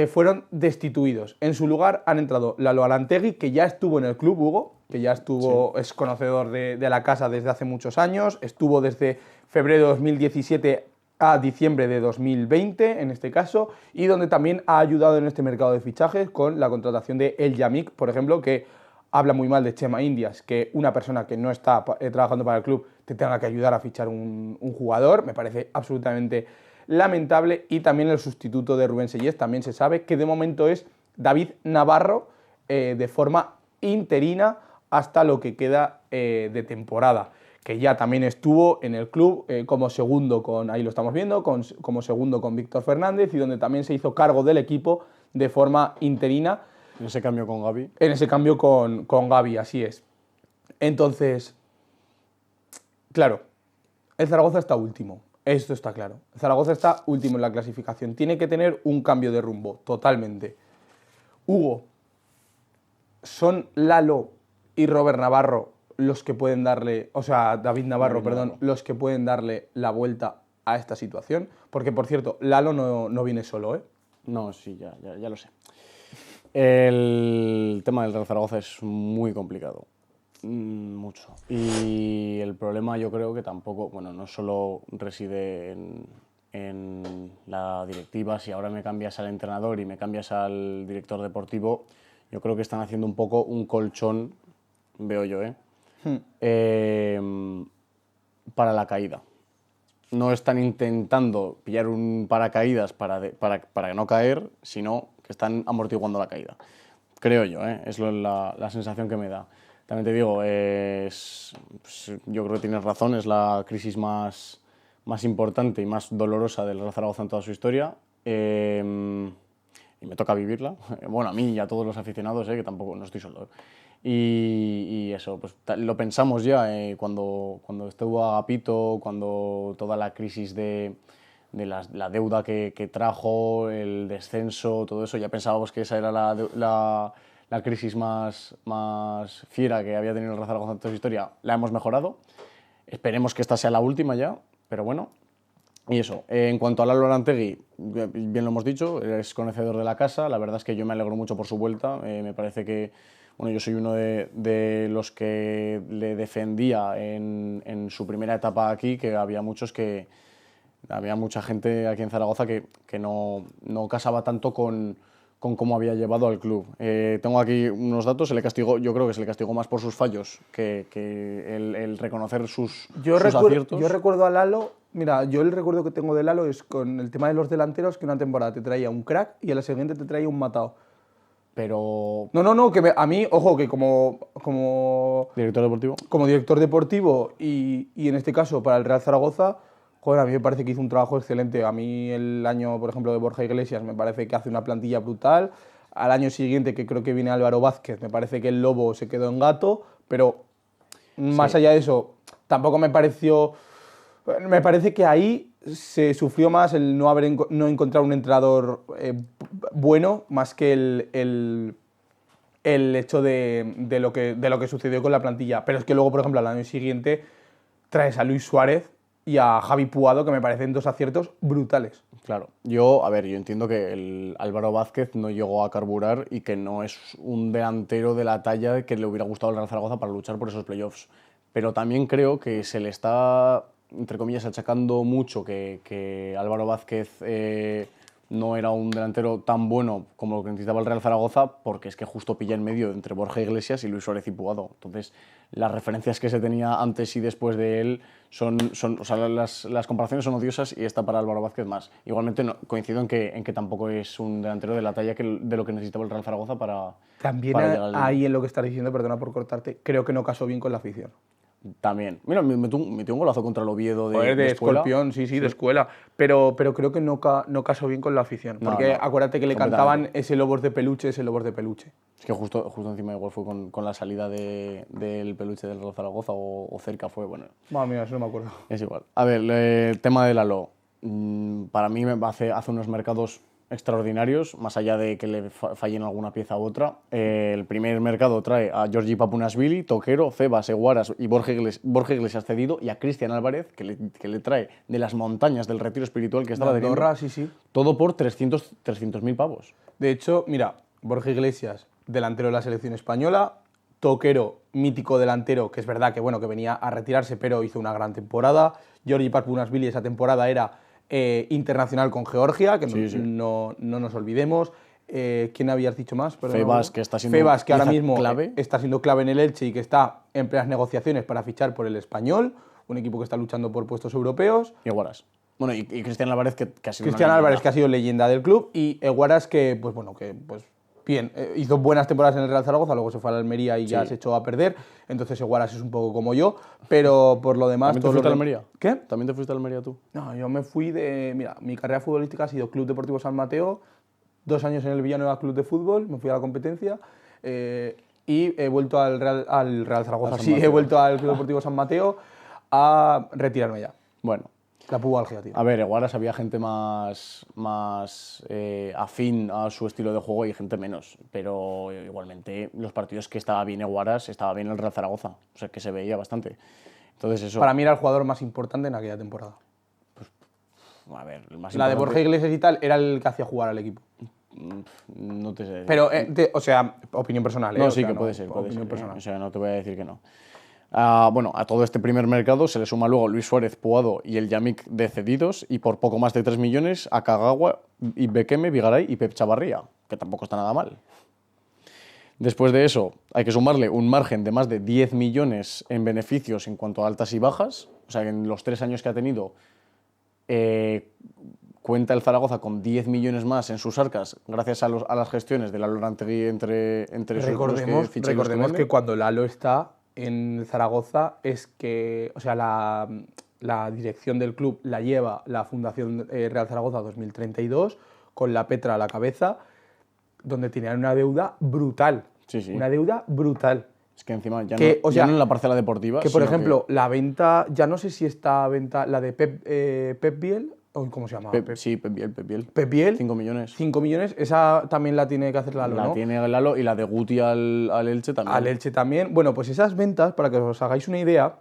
fueron destituidos. En su lugar han entrado Lalo Arantegui, que ya estuvo en el club, Hugo, que ya estuvo, es conocedor de la casa desde hace muchos años, estuvo desde febrero de 2017 a diciembre de 2020, en este caso, y donde también ha ayudado en este mercado de fichajes con la contratación de El Yamik, por ejemplo, que habla muy mal de Chema Indias, que una persona que no está trabajando para el club te tenga que ayudar a fichar un jugador, me parece absolutamente lamentable. Y también el sustituto de Rubén Sellés, también se sabe que de momento es David Navarro, de forma interina hasta lo que queda de temporada, que ya también estuvo en el club como segundo con, ahí lo estamos viendo, como segundo con Víctor Fernández, y donde también se hizo cargo del equipo de forma interina. En ese cambio con Gavi. En ese cambio con Gavi, así es. Entonces, claro, el Zaragoza está último, esto está claro. El Zaragoza está último en la clasificación, tiene que tener un cambio de rumbo, totalmente. Hugo, ¿son Lalo y Robert Navarro los que pueden darle, o sea, David Navarro, los que pueden darle la vuelta a esta situación? Porque, por cierto, Lalo no viene solo, ¿eh? No, sí, ya lo sé. El tema del Real Zaragoza es muy complicado, mucho. Y el problema yo creo que tampoco, bueno, no solo reside en la directiva. Si ahora me cambias al entrenador y me cambias al director deportivo, yo creo que están haciendo un poco un colchón, veo yo, para la caída. No están intentando pillar un paracaídas para no caer, sino que están amortiguando la caída. Creo yo, es la sensación que me da. También te digo, pues, yo creo que tienes razón, es la crisis más importante y más dolorosa del Real Zaragoza en toda su historia. Y me toca vivirla. Bueno, a mí y a todos los aficionados, que tampoco no estoy solo. Y eso, pues lo pensamos ya cuando estuvo Agapito, cuando toda la crisis de la deuda que trajo, el descenso, todo eso, ya pensábamos que esa era la crisis más fiera que había tenido el Real Zaragoza en toda su historia. La hemos mejorado. Esperemos que esta sea la última ya, pero bueno. Y eso, en cuanto a Lalo Arantegui, bien lo hemos dicho, es conocedor de la casa. La verdad es que yo me alegro mucho por su vuelta. Me parece que, bueno, yo soy uno de los que le defendía en su primera etapa aquí, que había mucha gente aquí en Zaragoza que no casaba tanto con cómo había llevado al club. Tengo aquí unos datos, yo creo que se le castigó más por sus fallos que el reconocer sus aciertos. Yo recuerdo a Lalo, mira, yo el recuerdo que tengo de Lalo es con el tema de los delanteros, que una temporada te traía un crack y a la siguiente te traía un matado. Pero... No, que a mí, ojo, que como ¿Director deportivo? Como director deportivo y en este caso para el Real Zaragoza, joder, a mí me parece que hizo un trabajo excelente. A mí el año, por ejemplo, de Borja Iglesias me parece que hace una plantilla brutal. Al año siguiente, que creo que viene Álvaro Vázquez, me parece que el Lobo se quedó en gato, pero más allá de eso, tampoco me pareció... Me parece que ahí se sufrió más el no encontrar un entrenador bueno, más que el hecho de lo que sucedió con la plantilla. Pero es que luego, por ejemplo, al año siguiente traes a Luis Suárez y a Javi Puado, que me parecen dos aciertos brutales. Claro, yo entiendo que el Álvaro Vázquez no llegó a carburar y que no es un delantero de la talla que le hubiera gustado al Real Zaragoza para luchar por esos playoffs. Pero también creo que se le está, entre comillas, achacando mucho que Álvaro Vázquez no era un delantero tan bueno como lo que necesitaba el Real Zaragoza, porque es que justo pilla en medio entre Borja Iglesias y Luis Suárez y Puado. Entonces, las referencias que se tenía antes y después de él o sea, las comparaciones son odiosas, y esta para Álvaro Vázquez más. Igualmente coincido en que tampoco es un delantero de la talla de lo que necesitaba el Real Zaragoza para También llegar ahí en lo que estás diciendo, perdona por cortarte, creo que no casó bien con la afición. También. Mira, metió un golazo contra el Oviedo de escuela. Escorpión, sí, de escuela. Pero creo que no casó bien con la afición. Porque acuérdate que le cantaban ese Lobos de peluche, ese Lobos de peluche. Es que justo encima igual fue con la salida del peluche del Real Zaragoza o cerca fue, bueno. Mira, eso no me acuerdo. Es igual. A ver, el tema de Lalo. para mí hace unos mercados extraordinarios, más allá de que le fallen alguna pieza u otra. El primer mercado trae a Giorgi Papunashvili, Toquero, Febas, Eguaras y Borja Iglesias cedido, y a Cristian Álvarez, que le trae de las montañas del retiro espiritual que estaba De teniendo. Andorra, sí. Todo por 300.000 pavos. De hecho, mira, Borja Iglesias, delantero de la selección española, Toquero, mítico delantero, que es verdad que, bueno, que venía a retirarse, pero hizo una gran temporada. Giorgi Papunashvili esa temporada era internacional con Georgia, que Sí. no nos olvidemos. ¿Quién habías dicho más? Perdón, Febas, Hugo. que está siendo Febas, que ahora pieza mismo clave. está siendo clave en el Elche y que está en plenas negociaciones para fichar por el Español, un equipo que está luchando por puestos europeos. Y Eguaras. Bueno, y Cristian Álvarez, que ha sido Cristian una Álvarez, leyenda. que ha sido leyenda del club, y Eguaras, que, pues bueno, bien, hizo buenas temporadas en el Real Zaragoza, luego se fue a la Almería y ya se echó a perder, entonces Eguaras es un poco como yo, pero por lo demás... ¿También te fuiste a la Almería? ¿Qué? ¿También te fuiste a la Almería tú? No, yo me fui Mira, mi carrera futbolística ha sido Club Deportivo San Mateo, 2 años en el Villanueva Club de Fútbol, me fui a la competencia, y he vuelto al Real Zaragoza. Sí, he vuelto al Club Deportivo San Mateo a retirarme ya. Bueno. La pubalgia, tío. A ver, Eguaras había gente más afín a su estilo de juego y gente menos. Pero igualmente, los partidos que estaba bien Eguaras, estaba bien el Real Zaragoza. O sea, que se veía bastante. Entonces eso... Para mí era el jugador más importante en aquella temporada. A ver, el más La de importante- Borja Iglesias y tal era el que hacía jugar al equipo. No te sé decir. Pero, o sea, opinión personal. No, O sí sea, que puede ser. Opinión personal. O sea, no te voy a decir que no. Bueno, a todo este primer mercado se le suma luego Luis Suárez, Puado y el Yamik de cedidos, y por poco más de 3 millones a Kagawa, y Bekeme, Vigaray y Pep Chavarría, que tampoco está nada mal. Después de eso, hay que sumarle un margen de más de 10 millones en beneficios en cuanto a altas y bajas. O sea, que en los 3 años que ha tenido, cuenta el Zaragoza con 10 millones más en sus arcas gracias a las gestiones de Lalo Rantegui entre los Recordemos, que ficha y los recordemos vende. que cuando Lalo está en Zaragoza es que, o sea, la dirección del club la lleva la Fundación Real Zaragoza 2032 con la Petra a la cabeza, donde tenían una deuda brutal. Sí. Una deuda brutal. Es que encima ya, Que, no, o sea, ya no en la parcela deportiva. Que, por sino ejemplo, la venta, ya no sé si está venta, la de Pep Biel, o ¿cómo se llama? Sí, Pep Biel. Pep Biel. 5 millones. 5 millones, esa también la tiene que hacer Lalo, La ¿no? tiene Lalo, y la de Guti al Elche también. Al Elche también. Bueno, pues esas ventas, para que os hagáis una idea,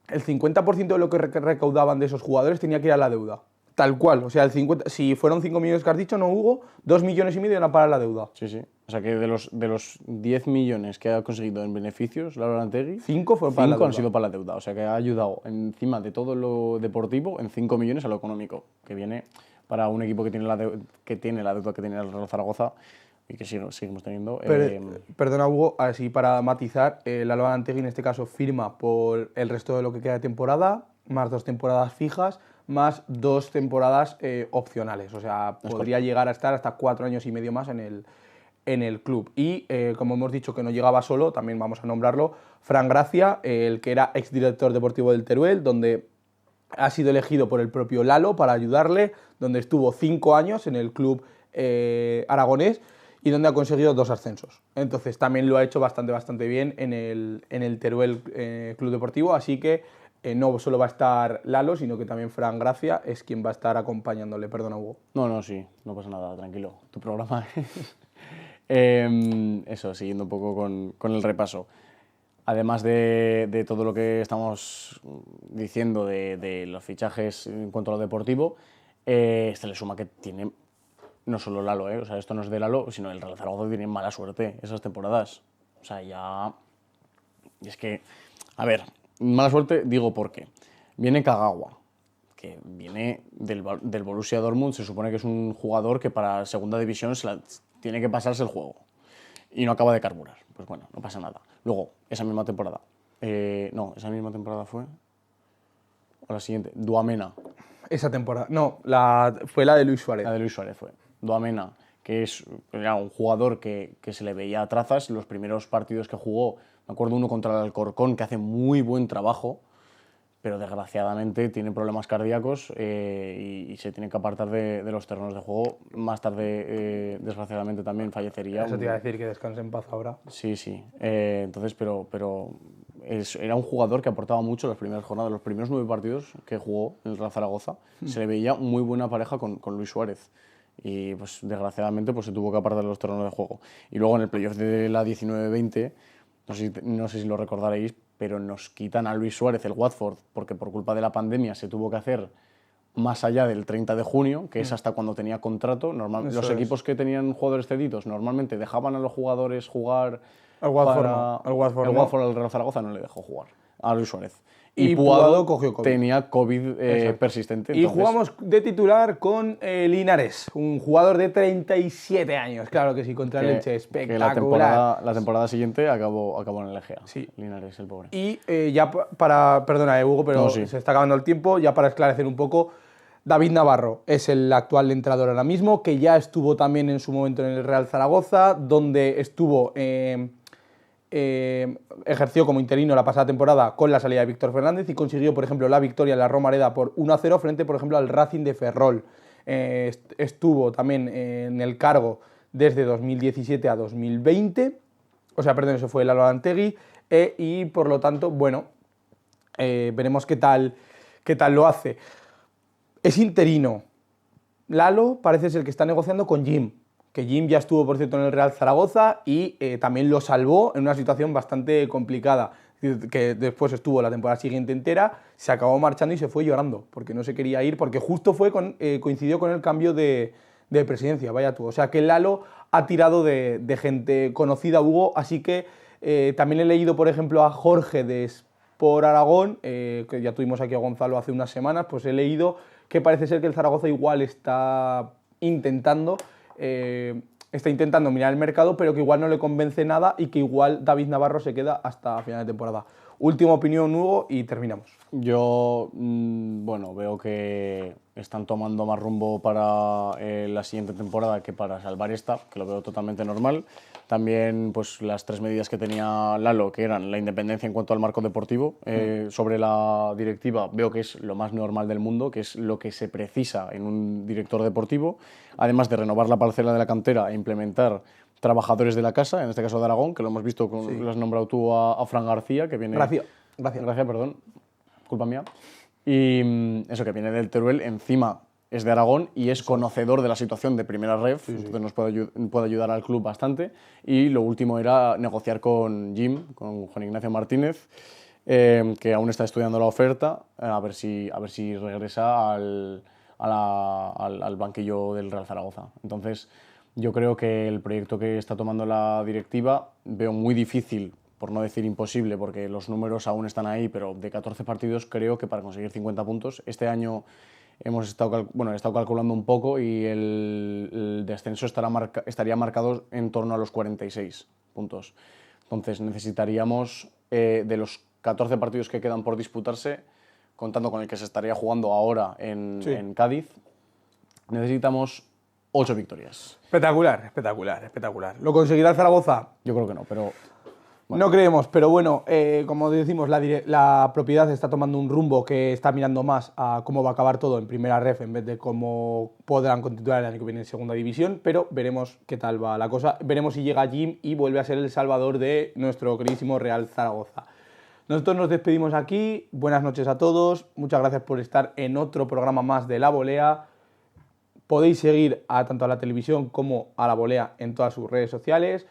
el 50% de lo que recaudaban de esos jugadores tenía que ir a la deuda. Tal cual. O sea, si fueron 5 millones que has dicho, no, Hugo, 2,5 millones eran para la deuda. Sí. O sea que de los 10 millones que ha conseguido en beneficios, Lalo Rantegui, 5 fueron para la 5 han deuda. sido para la deuda. O sea que ha ayudado encima de todo lo deportivo en 5 millones a lo económico, que viene para un equipo que tiene la deuda que tiene el Real Zaragoza y que seguimos teniendo. Perdona, Hugo, así para matizar, Lalo Antegui en este caso firma por el resto de lo que queda de temporada, más 2 temporadas fijas, más 2 temporadas opcionales. O sea, podría llegar a estar hasta 4 años y medio más en el club. Y como hemos dicho que no llegaba solo, también vamos a nombrarlo, Fran Gracia, el que era exdirector deportivo del Teruel, donde ha sido elegido por el propio Lalo para ayudarle, donde estuvo 5 años en el club aragonés y donde ha conseguido 2 ascensos. Entonces también lo ha hecho bastante bien en el Teruel Club Deportivo, así que no solo va a estar Lalo, sino que también Fran Gracia es quien va a estar acompañándole. Perdona, Hugo. No, sí, no pasa nada, tranquilo. Tu programa. Eso, siguiendo un poco con el repaso. Además de todo lo que estamos diciendo de los fichajes en cuanto a lo deportivo, se le suma que tiene no solo Lalo, o sea, esto no es de Lalo, sino el Real Zaragoza tiene mala suerte esas temporadas. O sea, ya... Y es que, a ver, mala suerte digo porque viene Kagawa, que viene del Borussia Dortmund, se supone que es un jugador que para segunda división tiene que pasarse el juego y no acaba de carburar. Pues bueno, no pasa nada. Luego, esa misma temporada, esa misma temporada fue, o la siguiente, Duamena. Esa temporada, no, fue la de Luis Suárez. La de Luis Suárez fue. Duamena, que era un jugador que se le veía a trazas. Los primeros partidos que jugó, me acuerdo uno contra el Alcorcón, que hace muy buen trabajo, pero desgraciadamente tiene problemas cardíacos y se tiene que apartar de los terrenos de juego. Más tarde, desgraciadamente, también fallecería. Eso te iba a decir, que descanse en paz ahora. Sí. Entonces, pero era un jugador que aportaba mucho en las primeras jornadas, los primeros 9 partidos que jugó en el Real Zaragoza, se le veía muy buena pareja con Luis Suárez. Y pues desgraciadamente pues, se tuvo que apartar de los terrenos de juego. Y luego en el playoff de la 19-20, no sé si lo recordaréis, pero nos quitan a Luis Suárez el Watford, porque por culpa de la pandemia se tuvo que hacer más allá del 30 de junio, que es hasta cuando tenía contrato. Los equipos que tenían jugadores cedidos normalmente dejaban a los jugadores jugar. Al Watford, el Watford al Real Zaragoza no le dejó jugar a Luis Suárez. Y Puado cogió COVID. Tenía COVID persistente. Y jugamos de titular con Linares, un jugador de 37 años, claro que sí, contra el Elche, espectacular. La temporada siguiente acabó en el Egea. Sí. Linares, el pobre. Y ya para, perdona Hugo, pero No, sí. se está acabando el tiempo, ya para esclarecer un poco, David Navarro es el actual entrenador ahora mismo, que ya estuvo también en su momento en el Real Zaragoza, donde estuvo... ejerció como interino la pasada temporada con la salida de Víctor Fernández y consiguió, por ejemplo, la victoria en la Romareda por 1-0 frente, por ejemplo, al Racing de Ferrol. Estuvo también en el cargo desde 2017 a 2020, o sea, perdón, eso fue Lalo Arantegui, y por lo tanto, bueno, veremos qué tal lo hace. Es interino. Lalo parece ser que está negociando con Jim, que Jim ya estuvo, por cierto, en el Real Zaragoza y también lo salvó en una situación bastante complicada, que después estuvo la temporada siguiente entera, se acabó marchando y se fue llorando, porque no se quería ir, porque justo coincidió con el cambio de presidencia, vaya tú. O sea que Lalo ha tirado de gente conocida, Hugo, así que también he leído, por ejemplo, a Jorge de Sport Aragón, que ya tuvimos aquí a Gonzalo hace unas semanas, pues he leído que parece ser que el Zaragoza igual está intentando mirar el mercado, pero que igual no le convence nada y que igual David Navarro se queda hasta final de temporada. Última opinión, Hugo, y terminamos. Yo, bueno, veo que están tomando más rumbo para la siguiente temporada que para salvar esta, que lo veo totalmente normal. También pues, las 3 medidas que tenía Lalo, que eran la independencia en cuanto al marco deportivo, sobre la directiva, veo que es lo más normal del mundo, que es lo que se precisa en un director deportivo, además de renovar la parcela de la cantera e implementar trabajadores de la casa, en este caso de Aragón, que lo hemos visto, lo has nombrado tú a Fran García, que viene... Gracias, perdón, culpa mía. Y eso, que viene del Teruel, encima es de Aragón y es conocedor de la situación de primera ref, entonces nos puede ayudar al club bastante. Y lo último era negociar con Jim, con Juan Ignacio Martínez, que aún está estudiando la oferta, a ver si regresa al banquillo del Real Zaragoza. Entonces, yo creo que el proyecto que está tomando la directiva veo muy difícil, por no decir imposible, porque los números aún están ahí, pero de 14 partidos creo que para conseguir 50 puntos, este año he estado calculando un poco y el descenso estaría marcado en torno a los 46 puntos. Entonces necesitaríamos, de los 14 partidos que quedan por disputarse, contando con el que se estaría jugando ahora en Cádiz, necesitamos 8 victorias. Espectacular. ¿Lo conseguirá el Zaragoza? Yo creo que no, pero... Bueno. No creemos, pero bueno, como decimos, la propiedad está tomando un rumbo que está mirando más a cómo va a acabar todo en primera ref en vez de cómo podrán continuar el año que viene en segunda división, pero veremos qué tal va la cosa. Veremos si llega Jim y vuelve a ser el salvador de nuestro queridísimo Real Zaragoza. Nosotros nos despedimos aquí, buenas noches a todos, muchas gracias por estar en otro programa más de La Volea. Podéis seguir tanto a la televisión como a La Volea en todas sus redes sociales.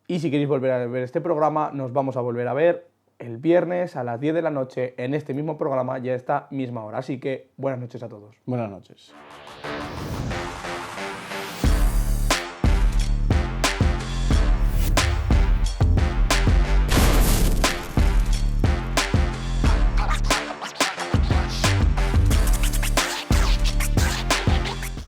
Y si queréis volver a ver este programa, nos vamos a volver a ver el viernes a las 10 de la noche en este mismo programa y a esta misma hora. Así que buenas noches a todos. Buenas noches.